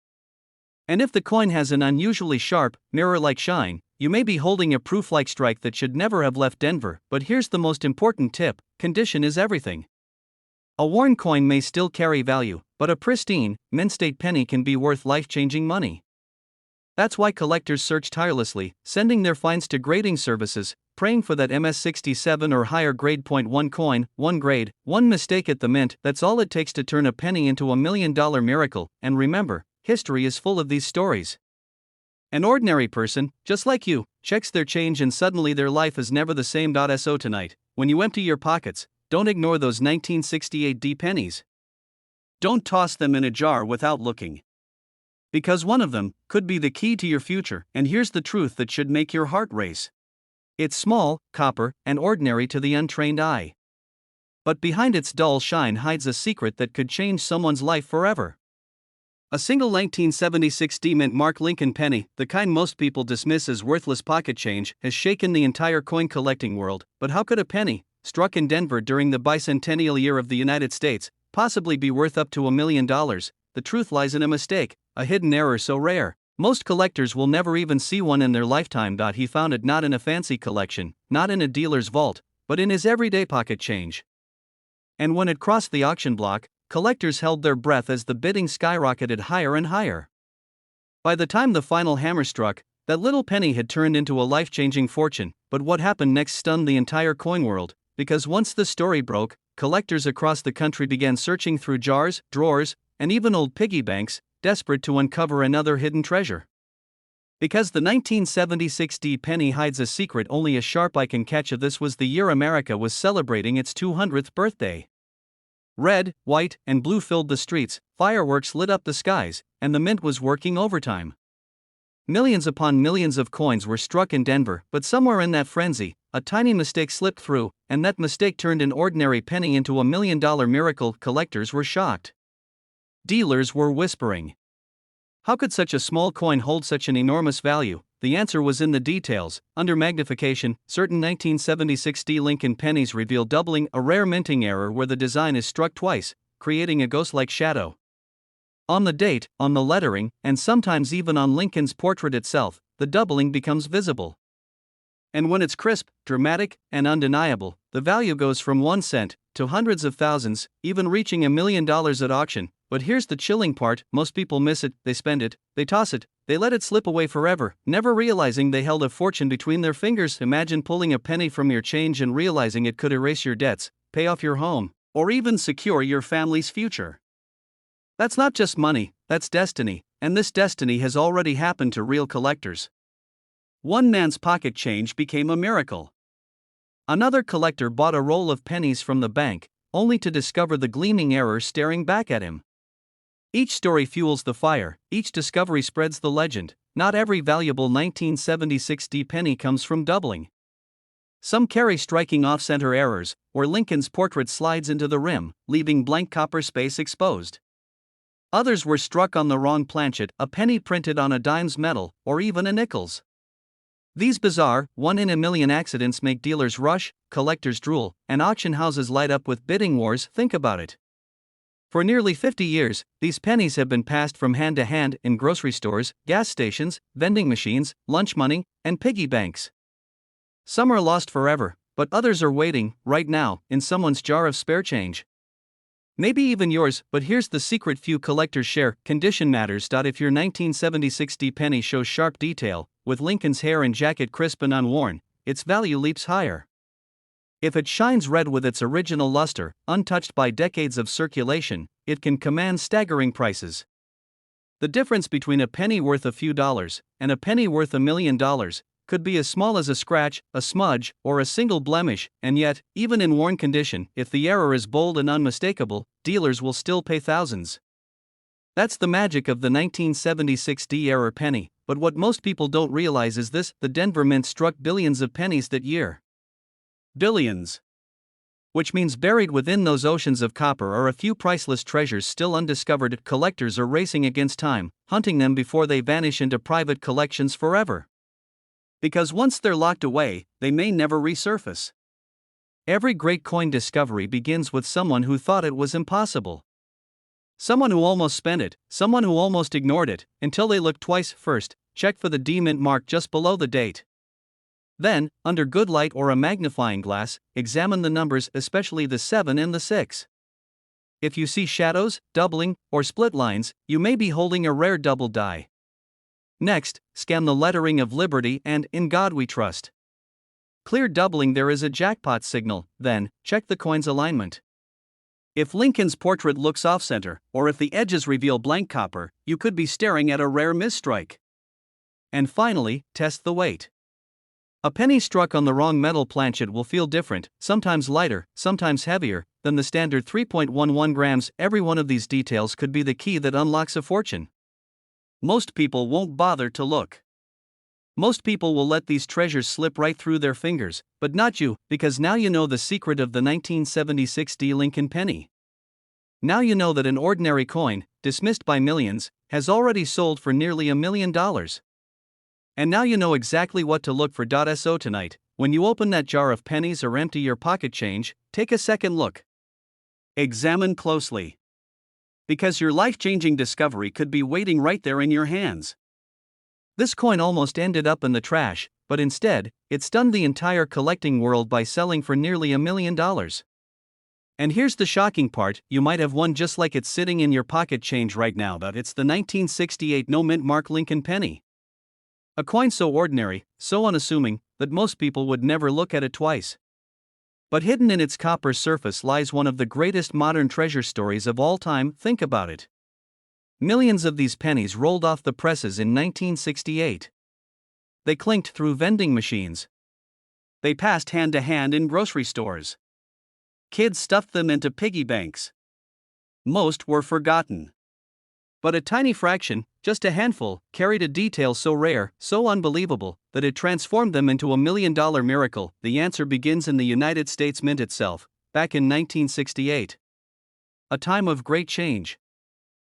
And if the coin has an unusually sharp, mirror-like shine, you may be holding a proof-like strike that should never have left Denver. But here's the most important tip: condition is everything. A worn coin may still carry value, but a pristine, mint-state penny can be worth life-changing money. That's why collectors search tirelessly, sending their finds to grading services, praying for that MS67 or higher grade. 1 coin, 1 grade, 1 mistake at the mint. That's all it takes to turn a penny into $1 million miracle. And remember, history is full of these stories. An ordinary person, just like you, checks their change and suddenly their life is never the same. So tonight, when you empty your pockets, don't ignore those 1968 D pennies. Don't toss them in a jar without looking. Because one of them could be the key to your future. And here's the truth that should make your heart race. It's small, copper, and ordinary to the untrained eye. But behind its dull shine hides a secret that could change someone's life forever. A single 1976 D mint Mark Lincoln penny, the kind most people dismiss as worthless pocket change, has shaken the entire coin collecting world. But how could a penny, struck in Denver during the bicentennial year of the United States, possibly be worth up to $1 million? The truth lies in a mistake, a hidden error so rare, most collectors will never even see one in their lifetime. He found it not in a fancy collection, not in a dealer's vault, but in his everyday pocket change. And when it crossed the auction block, collectors held their breath as the bidding skyrocketed higher and higher. By the time the final hammer struck, that little penny had turned into a life-changing fortune. But what happened next stunned the entire coin world, because once the story broke, collectors across the country began searching through jars, drawers, and even old piggy banks, desperate to uncover another hidden treasure. Because the 1976 D penny hides a secret only a sharp eye can catch. This was the year America was celebrating its 200th birthday. Red, white, and blue filled the streets, fireworks lit up the skies, and the mint was working overtime. Millions upon millions of coins were struck in Denver, but somewhere in that frenzy, a tiny mistake slipped through, and that mistake turned an ordinary penny into $1 million miracle. Collectors were shocked. Dealers were whispering. How could such a small coin hold such an enormous value? The answer was in the details. Under magnification, certain 1976 D Lincoln pennies reveal doubling, a rare minting error where the design is struck twice, creating a ghost-like shadow. On the date, on the lettering, and sometimes even on Lincoln's portrait itself, the doubling becomes visible. And when it's crisp, dramatic, and undeniable, the value goes from 1 cent to hundreds of thousands, even reaching $1 million at auction. But here's the chilling part: most people miss it, they spend it, they toss it, they let it slip away forever, never realizing they held a fortune between their fingers. Imagine pulling a penny from your change and realizing it could erase your debts, pay off your home, or even secure your family's future. That's not just money, that's destiny, and this destiny has already happened to real collectors. One man's pocket change became a miracle. Another collector bought a roll of pennies from the bank, only to discover the gleaming error staring back at him. Each story fuels the fire, each discovery spreads the legend. Not every valuable 1976 penny comes from doubling. Some carry striking off-center errors, or Lincoln's portrait slides into the rim, leaving blank copper space exposed. Others were struck on the wrong planchet, a penny printed on a dime's metal, or even a nickel's. These bizarre, one-in-a-million accidents make dealers rush, collectors drool, and auction houses light up with bidding wars. Think about it. For nearly 50 years, these pennies have been passed from hand to hand in grocery stores, gas stations, vending machines, lunch money, and piggy banks. Some are lost forever, but others are waiting, right now, in someone's jar of spare change. Maybe even yours, but here's the secret few collectors share: condition matters. If your 1976 penny shows sharp detail, with Lincoln's hair and jacket crisp and unworn, its value leaps higher. If it shines red with its original luster, untouched by decades of circulation, it can command staggering prices. The difference between a penny worth a few dollars and a penny worth $1 million could be as small as a scratch, a smudge, or a single blemish, and yet, even in worn condition, if the error is bold and unmistakable, dealers will still pay thousands. That's the magic of the 1976 error penny, but what most people don't realize is this: the Denver Mint struck billions of pennies that year. Billions. Which means buried within those oceans of copper are a few priceless treasures still undiscovered. Collectors are racing against time, hunting them before they vanish into private collections forever. Because once they're locked away, they may never resurface. Every great coin discovery begins with someone who thought it was impossible. Someone who almost spent it, someone who almost ignored it, until they looked twice. First, check for the D mint mark just below the date. Then, under good light or a magnifying glass, examine the numbers, especially the 7 and the 6. If you see shadows, doubling, or split lines, you may be holding a rare double die. Next, scan the lettering of Liberty and In God We Trust. Clear doubling, there is a jackpot signal. Then, check the coin's alignment. If Lincoln's portrait looks off-center, or if the edges reveal blank copper, you could be staring at a rare misstrike. And finally, test the weight. A penny struck on the wrong metal planchet will feel different, sometimes lighter, sometimes heavier, than the standard 3.11 grams. Every one of these details could be the key that unlocks a fortune. Most people won't bother to look. Most people will let these treasures slip right through their fingers, but not you, because now you know the secret of the 1976 Lincoln penny. Now you know that an ordinary coin, dismissed by millions, has already sold for nearly $1 million. And now you know exactly what to look for. So tonight, when you open that jar of pennies or empty your pocket change, take a second look. Examine closely. Because your life-changing discovery could be waiting right there in your hands. This coin almost ended up in the trash, but instead, it stunned the entire collecting world by selling for nearly $1 million. And here's the shocking part: you might have one just like it's sitting in your pocket change right now. But it's the 1968 no mint mark Lincoln penny. A coin so ordinary, so unassuming, that most people would never look at it twice. But hidden in its copper surface lies one of the greatest modern treasure stories of all time. Think about it. Millions of these pennies rolled off the presses in 1968. They clinked through vending machines. They passed hand to hand in grocery stores. Kids stuffed them into piggy banks. Most were forgotten. But a tiny fraction, just a handful, carried a detail so rare, so unbelievable, that it transformed them into $1 million miracle. The answer begins in the United States Mint itself, back in 1968. A time of great change.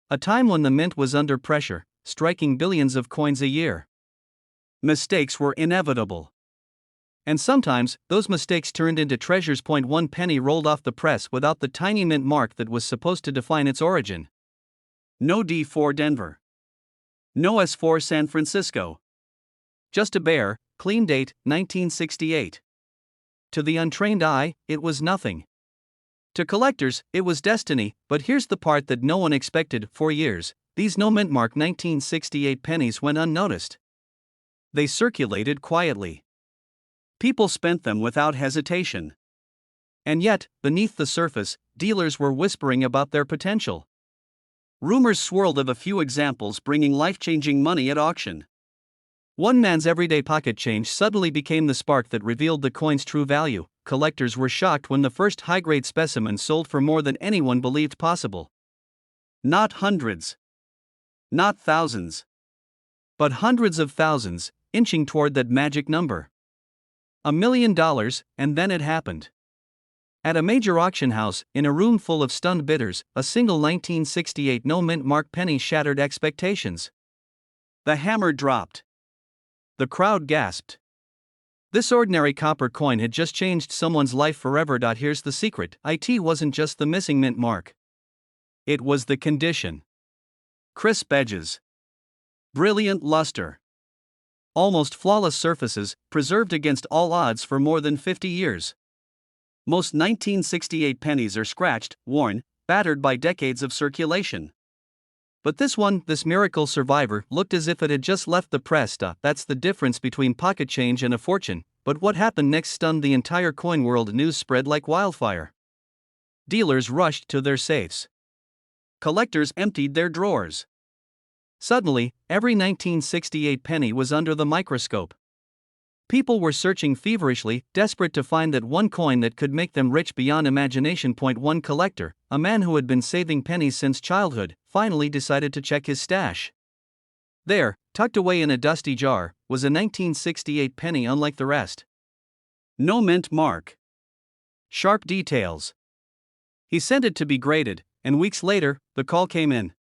A time when the mint was under pressure, striking billions of coins a year. Mistakes were inevitable. And sometimes, those mistakes turned into treasures. One penny rolled off the press without the tiny mint mark that was supposed to define its origin. No D for Denver. No S for San Francisco. Just a bare, clean date, 1968. To the untrained eye, it was nothing. To collectors, it was destiny. But here's the part that no one expected. For years, these no mint mark 1968 pennies went unnoticed. They circulated quietly. People spent them without hesitation. And yet, beneath the surface, dealers were whispering about their potential. Rumors swirled of a few examples bringing life-changing money at auction. One man's everyday pocket change suddenly became the spark that revealed the coin's true value. Collectors were shocked when the first high-grade specimen sold for more than anyone believed possible. Not hundreds. Not thousands. But hundreds of thousands, inching toward that magic number. $1 million, and then it happened. At a major auction house, in a room full of stunned bidders, a single 1968 no-mint mark penny shattered expectations. The hammer dropped. The crowd gasped. This ordinary copper coin had just changed someone's life forever. Here's the secret: it wasn't just the missing mint mark. It was the condition. Crisp edges. Brilliant luster. Almost flawless surfaces, preserved against all odds for more than 50 years. Most 1968 pennies are scratched, worn, battered by decades of circulation. But this one, this miracle survivor, looked as if it had just left the press. That's the difference between pocket change and a fortune. But what happened next stunned the entire coin world. News spread like wildfire. Dealers rushed to their safes. Collectors emptied their drawers. Suddenly, every 1968 penny was under the microscope. People were searching feverishly, desperate to find that one coin that could make them rich beyond imagination. One collector, a man who had been saving pennies since childhood, finally decided to check his stash. There, tucked away in a dusty jar, was a 1968 penny unlike the rest. No mint mark. Sharp details. He sent it to be graded, and weeks later, the call came in.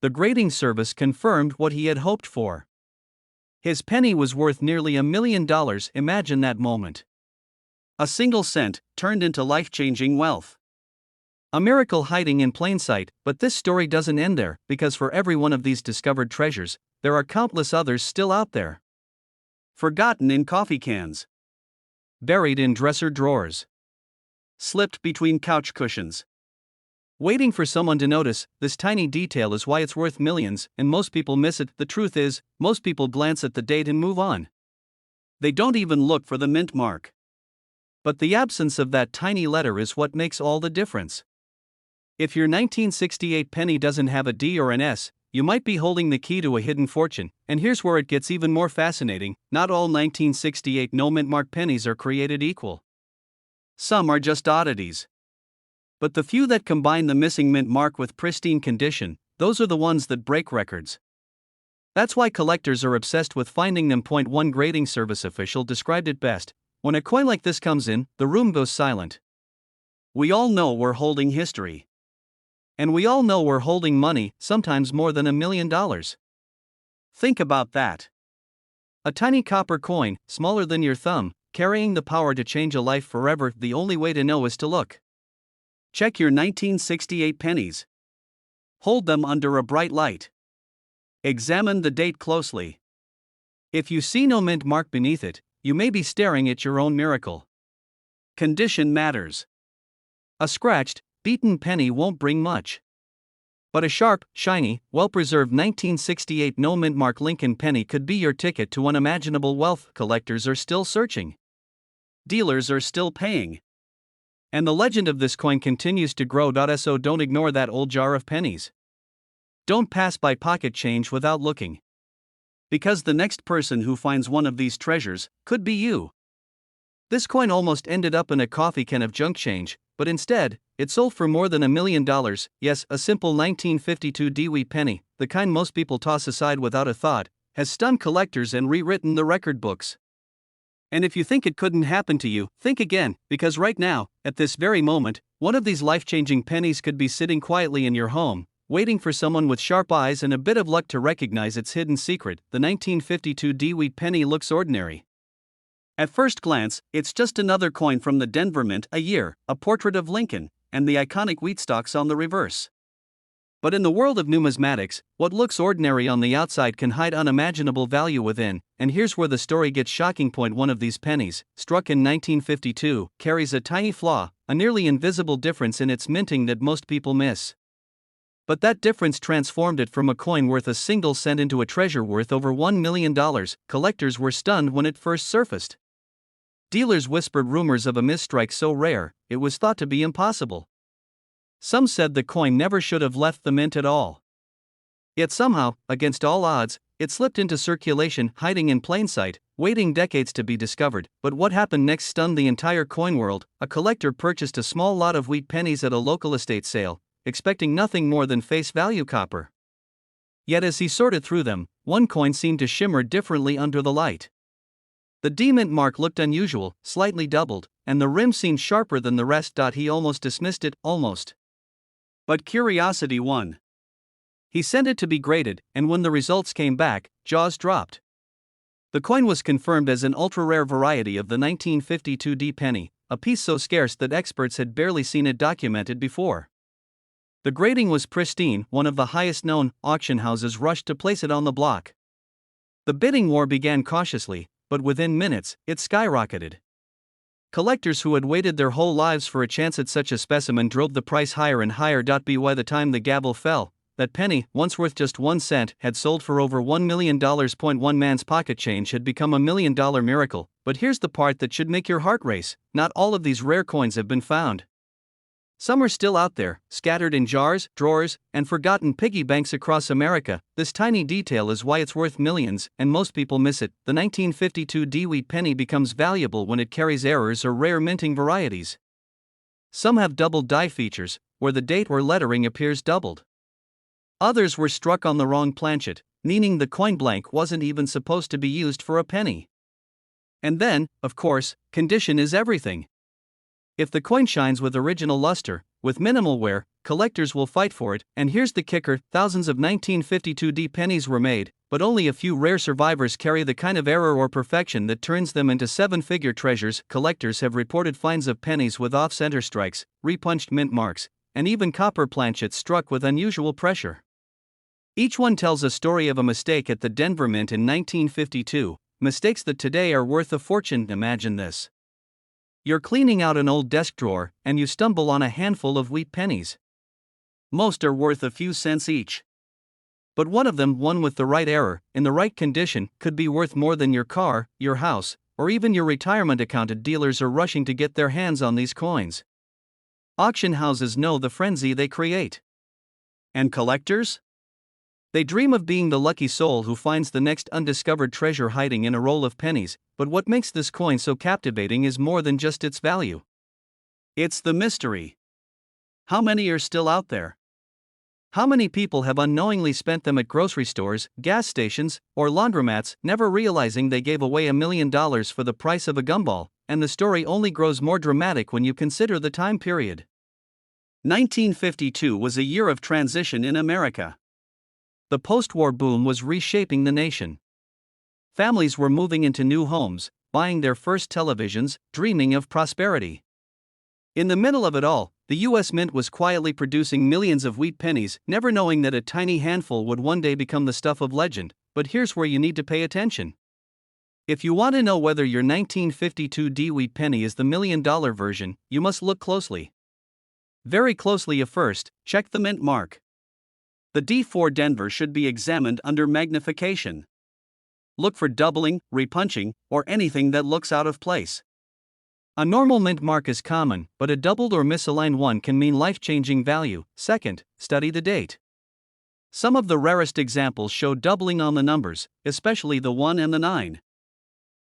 The grading service confirmed what he had hoped for. His penny was worth nearly $1 million. Imagine that moment. A single cent turned into life-changing wealth. A miracle hiding in plain sight. But this story doesn't end there, because for every one of these discovered treasures, there are countless others still out there. Forgotten in coffee cans. Buried in dresser drawers. Slipped between couch cushions. Waiting for someone to notice. This tiny detail is why it's worth millions, and most people miss it. The truth is, most people glance at the date and move on. They don't even look for the mint mark. But the absence of that tiny letter is what makes all the difference. If your 1968 penny doesn't have a D or an S, you might be holding the key to a hidden fortune. And here's where it gets even more fascinating: not all 1968 no mint mark pennies are created equal. Some are just oddities. But the few that combine the missing mint mark with pristine condition, those are the ones that break records. That's why collectors are obsessed with finding them. One grading service official described it best: when a coin like this comes in, the room goes silent. We all know we're holding history. And we all know we're holding money, sometimes more than $1 million. Think about that. A tiny copper coin, smaller than your thumb, carrying the power to change a life forever. The only way to know is to look. Check your 1968 pennies. Hold them under a bright light. Examine the date closely. If you see no mint mark beneath it, you may be staring at your own miracle. Condition matters. A scratched, beaten penny won't bring much. But a sharp, shiny, well-preserved 1968 no mint mark Lincoln penny could be your ticket to unimaginable wealth. Collectors are still searching. Dealers are still paying. And the legend of this coin continues to grow. So don't ignore that old jar of pennies. Don't pass by pocket change without looking. Because the next person who finds one of these treasures could be you. This coin almost ended up in a coffee can of junk change, but instead, it sold for more than $1 million. Yes, a simple 1952 Dewey penny, the kind most people toss aside without a thought, has stunned collectors and rewritten the record books. And if you think it couldn't happen to you, think again, because right now, at this very moment, one of these life-changing pennies could be sitting quietly in your home, waiting for someone with sharp eyes and a bit of luck to recognize its hidden secret. The 1952 Dewey penny looks ordinary. At first glance, it's just another coin from the Denver Mint, a year, a portrait of Lincoln, and the iconic wheat stalks on the reverse. But in the world of numismatics, what looks ordinary on the outside can hide unimaginable value within, and here's where the story gets shocking. One of these pennies, struck in 1952, carries a tiny flaw, a nearly invisible difference in its minting that most people miss. But that difference transformed it from a coin worth a single cent into a treasure worth over $1 million. Collectors were stunned when it first surfaced. Dealers whispered rumors of a misstrike so rare, it was thought to be impossible. Some said the coin never should have left the mint at all. Yet somehow, against all odds, it slipped into circulation, hiding in plain sight, waiting decades to be discovered. But what happened next stunned the entire coin world. A collector purchased a small lot of wheat pennies at a local estate sale, expecting nothing more than face value copper. Yet as he sorted through them, one coin seemed to shimmer differently under the light. The D-mint mark looked unusual, slightly doubled, and the rim seemed sharper than the rest. He almost dismissed it, almost. But curiosity won. He sent it to be graded, and when the results came back, jaws dropped. The coin was confirmed as an ultra-rare variety of the 1952 D penny, a piece so scarce that experts had barely seen it documented before. The grading was pristine. One of the highest-known auction houses rushed to place it on the block. The bidding war began cautiously, but within minutes, it skyrocketed. Collectors who had waited their whole lives for a chance at such a specimen drove the price higher and higher. By the time the gavel fell, that penny, once worth just 1 cent, had sold for over $1 million. One man's pocket change had become $1 million miracle. But here's the part that should make your heart race: not all of these rare coins have been found. Some are still out there, scattered in jars, drawers, and forgotten piggy banks across America. This tiny detail is why it's worth millions, and most people miss it. The 1952 D-wheat penny becomes valuable when it carries errors or rare minting varieties. Some have double die features, where the date or lettering appears doubled. Others were struck on the wrong planchet, meaning the coin blank wasn't even supposed to be used for a penny. And then, of course, condition is everything. If the coin shines with original luster, with minimal wear, collectors will fight for it. And here's the kicker: thousands of 1952 D pennies were made, but only a few rare survivors carry the kind of error or perfection that turns them into seven-figure treasures. Collectors have reported finds of pennies with off-center strikes, repunched mint marks, and even copper planchets struck with unusual pressure. Each one tells a story of a mistake at the Denver Mint in 1952, mistakes that today are worth a fortune. Imagine this. You're cleaning out an old desk drawer, and you stumble on a handful of wheat pennies. Most are worth a few cents each. But one of them, one with the right error, in the right condition, could be worth more than your car, your house, or even your retirement account. Dealers are rushing to get their hands on these coins. Auction houses know the frenzy they create. And collectors? They dream of being the lucky soul who finds the next undiscovered treasure hiding in a roll of pennies. But what makes this coin so captivating is more than just its value. It's the mystery. How many are still out there? How many people have unknowingly spent them at grocery stores, gas stations, or laundromats, never realizing they gave away $1 million for the price of a gumball? And the story only grows more dramatic when you consider the time period. 1952 was a year of transition in America. The post-war boom was reshaping the nation. Families were moving into new homes, buying their first televisions, dreaming of prosperity. In the middle of it all, the U.S. Mint was quietly producing millions of wheat pennies, never knowing that a tiny handful would one day become the stuff of legend. But here's where you need to pay attention. If you want to know whether your 1952 D-wheat penny is the $1 million version, you must look closely. Very closely. First, check the mint mark. The D4 Denver should be examined under magnification. Look for doubling, repunching, or anything that looks out of place. A normal mint mark is common, but a doubled or misaligned one can mean life-changing value. Second, study the date. Some of the rarest examples show doubling on the numbers, especially the 1 and the 9.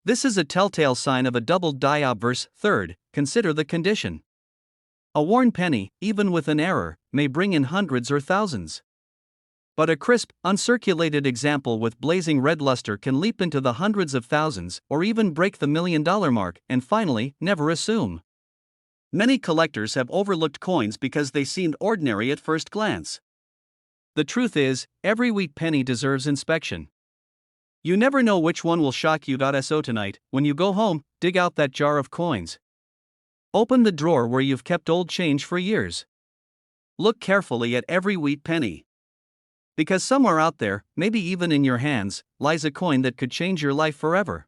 This is a telltale sign of a doubled die obverse. Third, consider the condition. A worn penny, even with an error, may bring in hundreds or thousands. But a crisp, uncirculated example with blazing red luster can leap into the hundreds of thousands, or even break the $1 million mark. And finally, never assume. Many collectors have overlooked coins because they seemed ordinary at first glance. The truth is, every wheat penny deserves inspection. You never know which one will shock you. So tonight, when you go home, dig out that jar of coins. Open the drawer where you've kept old change for years. Look carefully at every wheat penny. Because somewhere out there, maybe even in your hands, lies a coin that could change your life forever.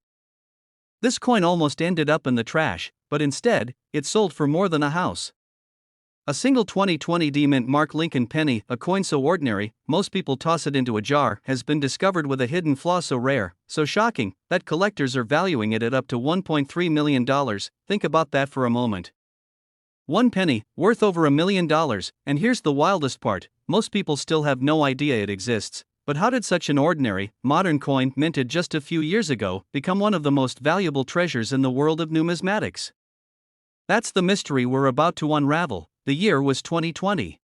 This coin almost ended up in the trash, but instead, it sold for more than a house. A single 2020 D-mint mark Lincoln penny, a coin so ordinary, most people toss it into a jar, has been discovered with a hidden flaw so rare, so shocking, that collectors are valuing it at up to $1.3 million. Think about that for a moment. One penny, worth over $1 million, and here's the wildest part: most people still have no idea it exists. But how did such an ordinary, modern coin, minted just a few years ago, become one of the most valuable treasures in the world of numismatics? That's the mystery we're about to unravel. The year was 2020.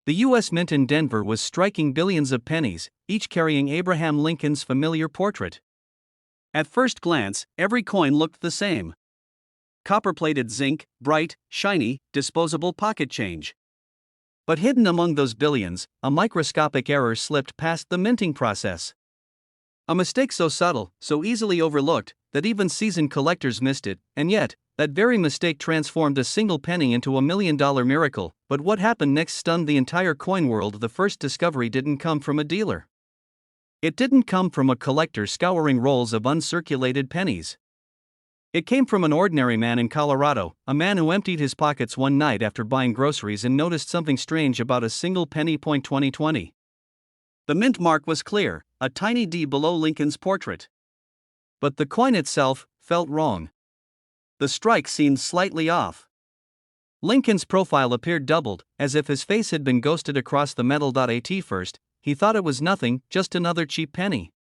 The U.S. Mint in Denver was striking billions of pennies, each carrying Abraham Lincoln's familiar portrait. At first glance, every coin looked the same. Copper-plated zinc, bright, shiny, disposable pocket change. But hidden among those billions, a microscopic error slipped past the minting process. A mistake so subtle, so easily overlooked, that even seasoned collectors missed it, and yet, that very mistake transformed a single penny into a $1 million miracle. But what happened next stunned the entire coin world. The first discovery didn't come from a dealer. It didn't come from a collector scouring rolls of uncirculated pennies. It came from an ordinary man in Colorado, a man who emptied his pockets one night after buying groceries and noticed something strange about a single penny. 2020. The mint mark was clear, a tiny D below Lincoln's portrait. But the coin itself felt wrong. The strike seemed slightly off. Lincoln's profile appeared doubled, as if his face had been ghosted across the metal. At first, he thought it was nothing, just another cheap penny.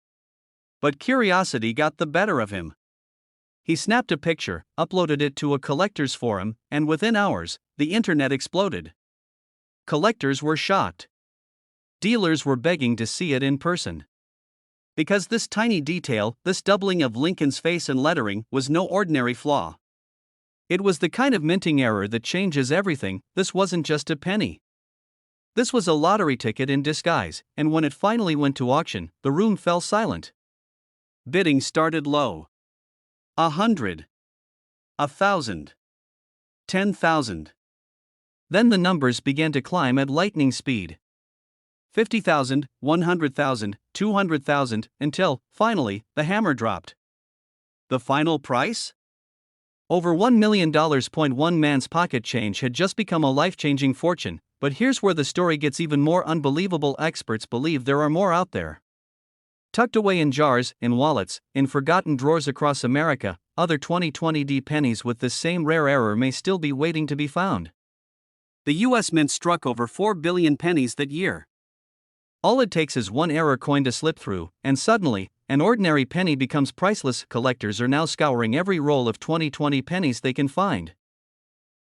But curiosity got the better of him. He snapped a picture, uploaded it to a collector's forum, and within hours, the internet exploded. Collectors were shocked. Dealers were begging to see it in person. Because this tiny detail, this doubling of Lincoln's face and lettering, was no ordinary flaw. It was the kind of minting error that changes everything. This wasn't just a penny. This was a lottery ticket in disguise, and when it finally went to auction, the room fell silent. Bidding started low. 100. 1,000. 10,000. Then the numbers began to climb at lightning speed. 50,000, 100,000, 200,000, until, finally, the hammer dropped. The final price? Over $1 million. One man's pocket change had just become a life-changing fortune, but here's where the story gets even more unbelievable. Experts believe there are more out there. Tucked away in jars, in wallets, in forgotten drawers across America, other 2020 pennies with this same rare error may still be waiting to be found. The U.S. Mint struck over 4 billion pennies that year. All it takes is one error coin to slip through, and suddenly, an ordinary penny becomes priceless. Collectors are now scouring every roll of 2020 pennies they can find.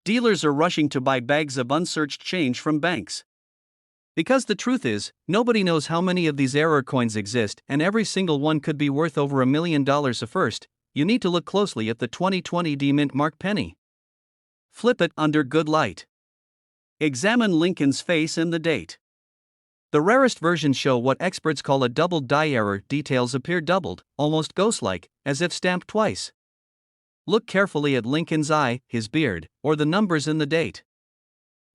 Dealers are rushing to buy bags of unsearched change from banks. Because the truth is, nobody knows how many of these error coins exist, and every single one could be worth over $1 million. First, you need to look closely at the 2020 mint mark penny. Flip it under good light. Examine Lincoln's face and the date. The rarest versions show what experts call a doubled die error. Details appear doubled, almost ghost-like, as if stamped twice. Look carefully at Lincoln's eye, his beard, or the numbers in the date.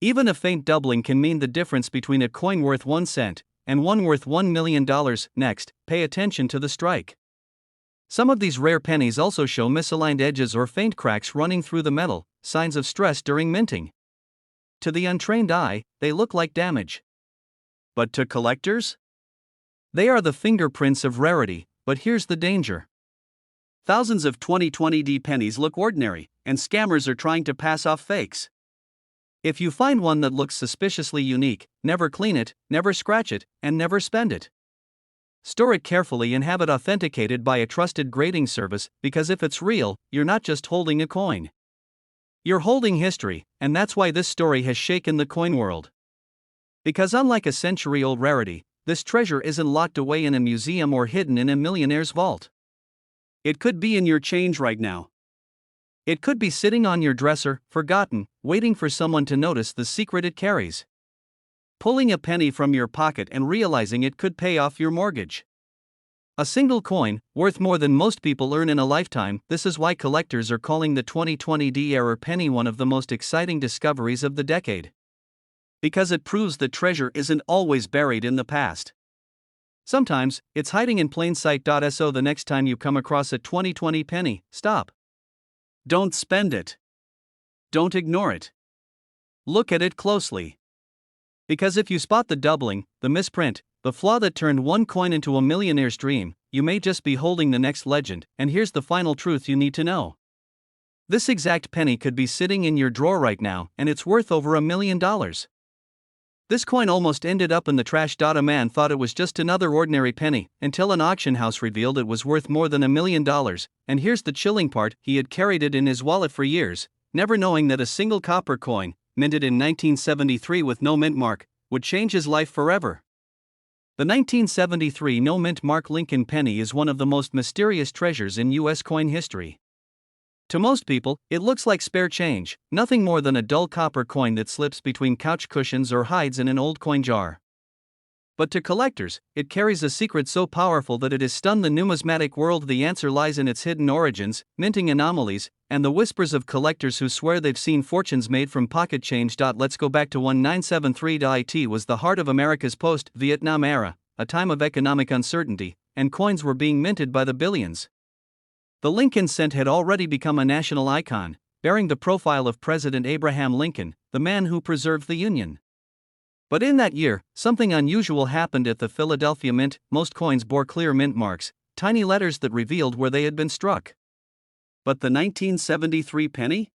Even a faint doubling can mean the difference between a coin worth 1 cent and one worth $1 million. Next, pay attention to the strike. Some of these rare pennies also show misaligned edges or faint cracks running through the metal, signs of stress during minting. To the untrained eye, they look like damage. But to collectors? They are the fingerprints of rarity. But here's the danger. Thousands of 2020 pennies look ordinary, and scammers are trying to pass off fakes. If you find one that looks suspiciously unique, never clean it, never scratch it, and never spend it. Store it carefully and have it authenticated by a trusted grading service, because if it's real, you're not just holding a coin. You're holding history, and that's why this story has shaken the coin world. Because unlike a century-old rarity, this treasure isn't locked away in a museum or hidden in a millionaire's vault. It could be in your change right now. It could be sitting on your dresser, forgotten, waiting for someone to notice the secret it carries. Pulling a penny from your pocket and realizing it could pay off your mortgage. A single coin, worth more than most people earn in a lifetime. This is why collectors are calling the 2020 error penny one of the most exciting discoveries of the decade. Because it proves that treasure isn't always buried in the past. Sometimes, it's hiding in plain sight. So the next time you come across a 2020 penny, stop. Don't spend it. Don't ignore it. Look at it closely. Because if you spot the doubling, the misprint, the flaw that turned one coin into a millionaire's dream, you may just be holding the next legend. And here's the final truth you need to know. This exact penny could be sitting in your drawer right now, and it's worth over $1 million. This coin almost ended up in the trash. A man thought it was just another ordinary penny, until an auction house revealed it was worth more than $1 million, and here's the chilling part, he had carried it in his wallet for years, never knowing that a single copper coin, minted in 1973 with no mint mark, would change his life forever. The 1973 no-mint mark Lincoln penny is one of the most mysterious treasures in U.S. coin history. To most people, it looks like spare change, nothing more than a dull copper coin that slips between couch cushions or hides in an old coin jar. But to collectors, it carries a secret so powerful that it has stunned the numismatic world. The answer lies in its hidden origins, minting anomalies, and the whispers of collectors who swear they've seen fortunes made from pocket change. Let's go back to 1973. It was the heart of America's post-Vietnam era, a time of economic uncertainty, and coins were being minted by the billions. The Lincoln cent had already become a national icon, bearing the profile of President Abraham Lincoln, the man who preserved the Union. But in that year, something unusual happened at the Philadelphia Mint. Most coins bore clear mint marks, tiny letters that revealed where they had been struck. But the 1973 penny?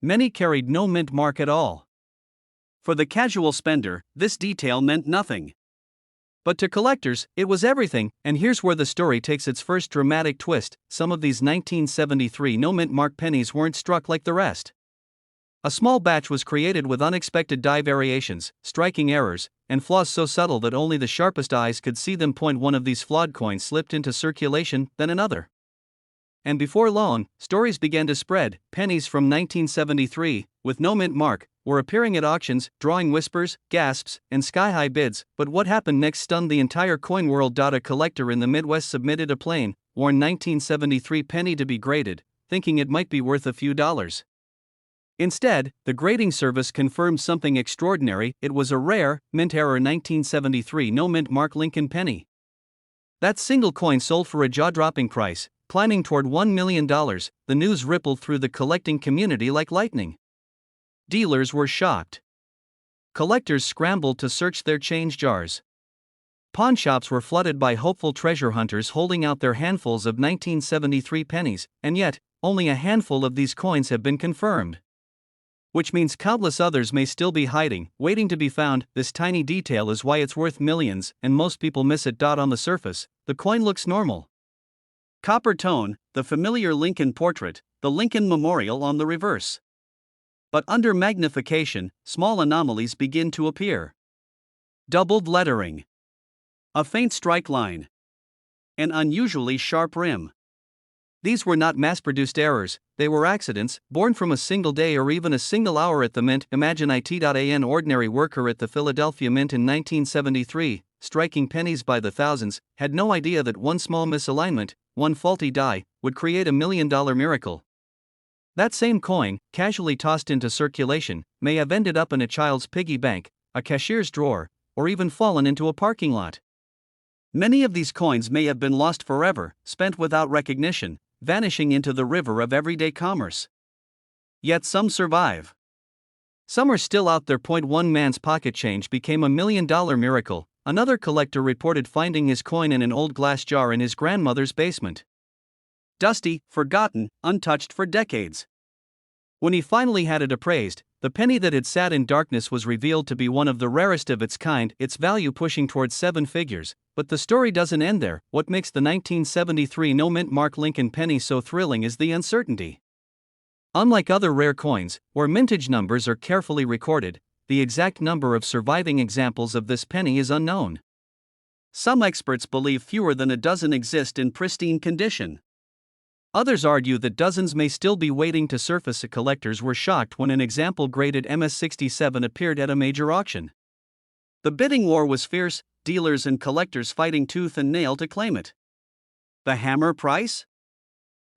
Many carried no mint mark at all. For the casual spender, this detail meant nothing. But to collectors, it was everything, and here's where the story takes its first dramatic twist. Some of these 1973 no mint mark pennies weren't struck like the rest. A small batch was created with unexpected die variations, striking errors, and flaws so subtle that only the sharpest eyes could see them. One of these flawed coins slipped into circulation, then another. And before long, stories began to spread. Pennies from 1973, with no mint mark, were appearing at auctions, drawing whispers, gasps, and sky-high bids. But what happened next stunned the entire coin world. A collector in the Midwest submitted a plain, worn 1973 penny to be graded, thinking it might be worth a few dollars. Instead, the grading service confirmed something extraordinary. It was a rare, mint-error 1973 no-mint mark Lincoln penny. That single coin sold for a jaw-dropping price, climbing toward $1 million. The news rippled through the collecting community like lightning. Dealers were shocked. Collectors scrambled to search their change jars. Pawn shops were flooded by hopeful treasure hunters holding out their handfuls of 1973 pennies, and yet, only a handful of these coins have been confirmed. Which means countless others may still be hiding, waiting to be found. This tiny detail is why it's worth millions, and most people miss it. On the surface, the coin looks normal. Copper tone, the familiar Lincoln portrait, the Lincoln Memorial on the reverse. But under magnification, small anomalies begin to appear. Doubled lettering. A faint strike line. An unusually sharp rim. These were not mass-produced errors, they were accidents, born from a single day or even a single hour at the mint. Imagine an ordinary worker at the Philadelphia Mint in 1973, striking pennies by the thousands, had no idea that one small misalignment, one faulty die, would create $1 million miracle. That same coin, casually tossed into circulation, may have ended up in a child's piggy bank, a cashier's drawer, or even fallen into a parking lot. Many of these coins may have been lost forever, spent without recognition, vanishing into the river of everyday commerce. Yet some survive. Some are still out there. One man's pocket change became $1 million miracle. Another collector reported finding his coin in an old glass jar in his grandmother's basement. Dusty, forgotten, untouched for decades. When he finally had it appraised, the penny that had sat in darkness was revealed to be one of the rarest of its kind, its value pushing towards 7 figures. But the story doesn't end there. What makes the 1973 no-mint mark Lincoln penny so thrilling is the uncertainty. Unlike other rare coins, where mintage numbers are carefully recorded, the exact number of surviving examples of this penny is unknown. Some experts believe fewer than a dozen exist in pristine condition. Others argue that dozens may still be waiting to surface. Collectors were shocked when an example graded MS-67 appeared at a major auction. The bidding war was fierce, dealers and collectors fighting tooth and nail to claim it. The hammer price?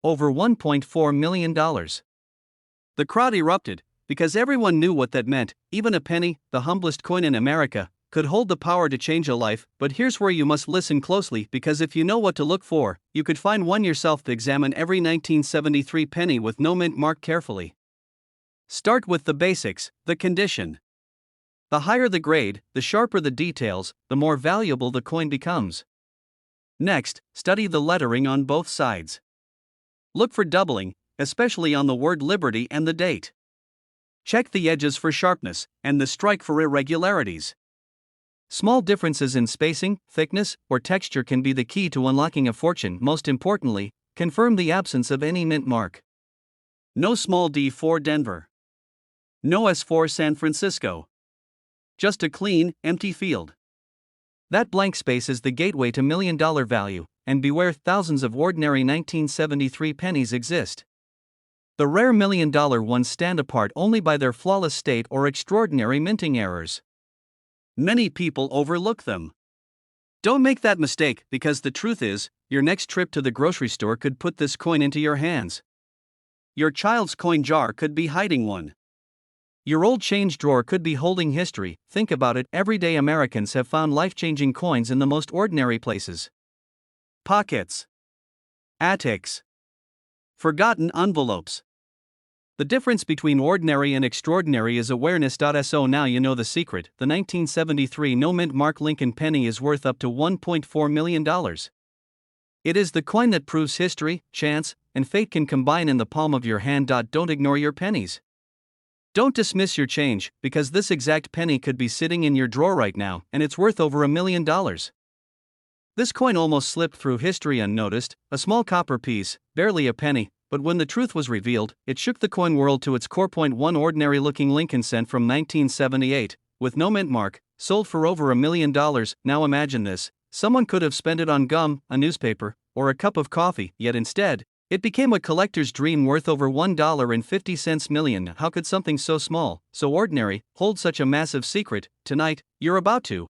Over $1.4 million. The crowd erupted, because everyone knew what that meant. Even a penny, the humblest coin in America, could hold the power to change a life. But here's where you must listen closely, because if you know what to look for, you could find one yourself. Examine every 1973 penny with no mint mark carefully. Start with the basics, the condition. The higher the grade, the sharper the details, the more valuable the coin becomes. Next, study the lettering on both sides. Look for doubling, especially on the word Liberty and the date. Check the edges for sharpness, and the strike for irregularities. Small differences in spacing, thickness, or texture can be the key to unlocking a fortune. Most importantly, confirm the absence of any mint mark. No small d for Denver. No s for San Francisco. just a clean, empty field. That blank space is the gateway to million-dollar value, and beware, thousands of ordinary 1973 pennies exist. The rare million-dollar ones stand apart only by their flawless state or extraordinary minting errors. Many people overlook them. Don't make that mistake, because the truth is, your next trip to the grocery store could put this coin into your hands. Your child's coin jar could be hiding one. Your old change drawer could be holding history. Think about it, everyday Americans have found life-changing coins in the most ordinary places. Pockets. Attics. Forgotten envelopes. The difference between ordinary and extraordinary is awareness. So now you know the secret. The 1973 no-mint mark Lincoln penny is worth up to $1.4 million. It is the coin that proves history, chance, and fate can combine in the palm of your hand. Don't ignore your pennies. Don't dismiss your change, because this exact penny could be sitting in your drawer right now, and it's worth over $1 million. This coin almost slipped through history unnoticed, a small copper piece, barely a penny, but when the truth was revealed, it shook the coin world to its core. One ordinary-looking Lincoln cent from 1978, with no mint mark, sold for over $1 million. Now imagine this: someone could have spent it on gum, a newspaper, or a cup of coffee, yet instead, it became a collector's dream worth over $1.50 million. How could something so small, so ordinary, hold such a massive secret? Tonight, you're about to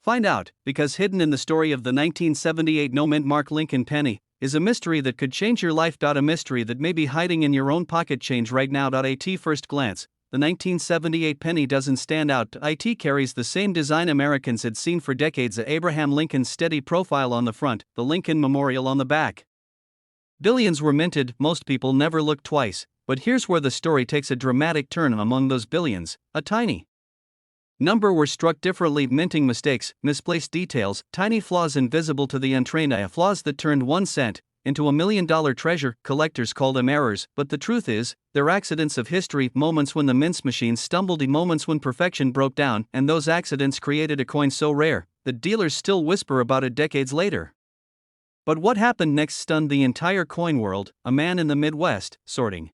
find out, because hidden in the story of the 1978 no-mint mark Lincoln penny is a mystery that could change your life. A mystery that may be hiding in your own pocket change right now. At first glance, the 1978 penny doesn't stand out. It carries the same design Americans had seen for decades: Abraham Lincoln's steady profile on the front, the Lincoln Memorial on the back. Billions were minted. Most people never look twice, but here's where the story takes a dramatic turn. Among those billions, a tiny number were struck differently. Minting mistakes, misplaced details, tiny flaws invisible to the untrained eye. Flaws that turned 1 cent into $1 million treasure. Collectors call them errors, but the truth is, they're accidents of history. Moments when the mints machine stumbled, moments when perfection broke down, and those accidents created a coin so rare that dealers still whisper about it decades later. But what happened next stunned the entire coin world. A man in the Midwest, sorting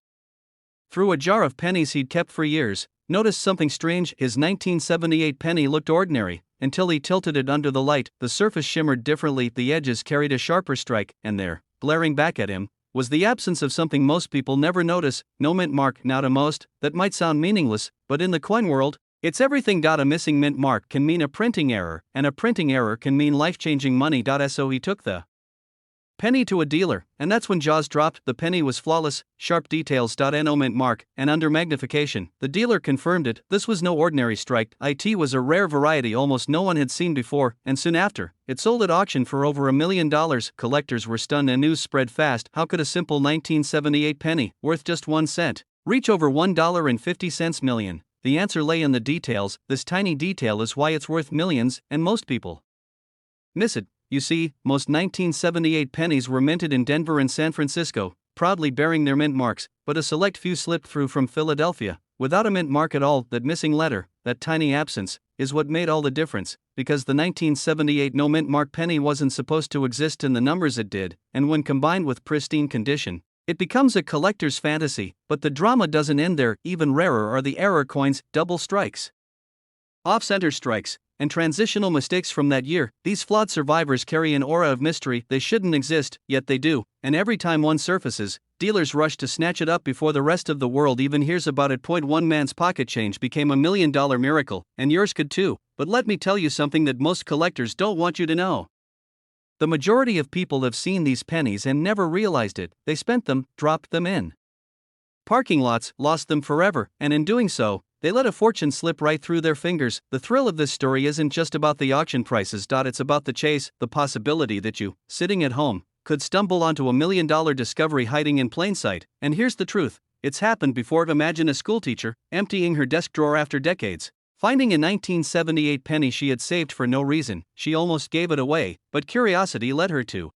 through a jar of pennies he'd kept for years, noticed something strange. His 1978 penny looked ordinary, until he tilted it under the light. The surface shimmered differently, the edges carried a sharper strike, and there, glaring back at him, was the absence of something most people never notice: no mint mark. Now to most, that might sound meaningless, but in the coin world, it's everything. A missing mint mark can mean a printing error, and a printing error can mean life-changing money. So he took the penny to a dealer, and that's when jaws dropped. The penny was flawless, sharp details. No mint mark, and under magnification. The dealer confirmed it. This was no ordinary strike. It was a rare variety almost no one had seen before, and soon after, it sold at auction for over $1 million. Collectors were stunned and news spread fast. How could a simple 1978 penny, worth just 1 cent, reach over $1.50 million? The answer lay in the details. This tiny detail is why it's worth millions, and most people miss it. You see, most 1978 pennies were minted in Denver and San Francisco, proudly bearing their mint marks, but a select few slipped through from Philadelphia, without a mint mark at all. That missing letter, that tiny absence, is what made all the difference, because the 1978 no mint mark penny wasn't supposed to exist in the numbers it did, and when combined with pristine condition, it becomes a collector's fantasy. But the drama doesn't end there. Even rarer are the error coins, double strikes, off-center strikes, and transitional mistakes from that year. These flawed survivors carry an aura of mystery. They shouldn't exist, yet they do, and every time one surfaces, dealers rush to snatch it up before the rest of the world even hears about it. One man's pocket change became $1 million miracle, and yours could too. But let me tell you something that most collectors don't want you to know. The majority of people have seen these pennies and never realized it. They spent them, dropped them in parking lots, lost them forever, and in doing so, they let a fortune slip right through their fingers. The thrill of this story isn't just about the auction prices. It's about the chase, the possibility that you, sitting at home, could stumble onto $1 million discovery hiding in plain sight. And here's the truth: it's happened before. Imagine a schoolteacher, emptying her desk drawer after decades, finding a 1978 penny she had saved for no reason. She almost gave it away, but curiosity led her to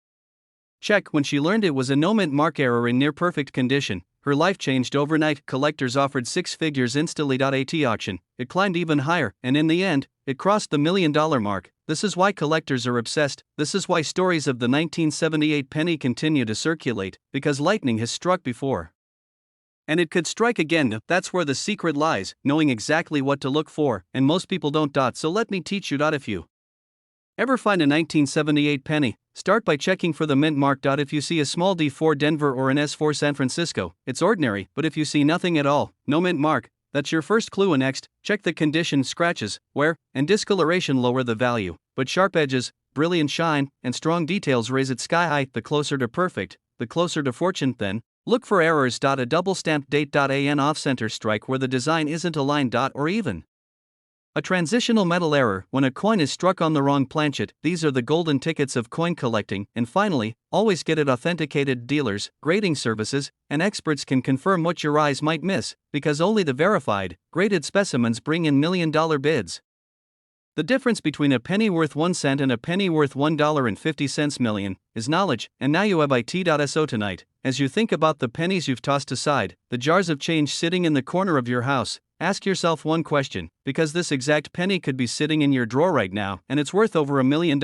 check. When she learned it was a no mint mark error in near perfect condition, her life changed overnight. Collectors offered 6 figures instantly. At auction, it climbed even higher, and in the end, it crossed the $1 million mark. This is why collectors are obsessed. This is why stories of the 1978 penny continue to circulate, because lightning has struck before. And it could strike again. That's where the secret lies, knowing exactly what to look for, and most people don't. So let me teach you. If you ever find a 1978 penny, start by checking for the mint mark. If you see a small D for Denver or an S for San Francisco, it's ordinary, but if you see nothing at all, no mint mark, that's your first clue. And next, check the condition: scratches, wear, and discoloration lower the value, but sharp edges, brilliant shine, and strong details raise it sky high. The closer to perfect, the closer to fortune. Then, look for errors. A double stamped date. An off-center strike where the design isn't aligned. Or even a transitional metal error when a coin is struck on the wrong planchet. These are the golden tickets of coin collecting. And finally, always get it authenticated. Dealers, grading services, and experts can confirm what your eyes might miss, because only the verified, graded specimens bring in million-dollar bids. The difference between a penny worth 1 cent and a penny worth $1.50 million is knowledge, and now you have it. So tonight, as you think about the pennies you've tossed aside, the jars of change sitting in the corner of your house, ask yourself one question, because this exact penny could be sitting in your drawer right now, and it's worth over $1 million.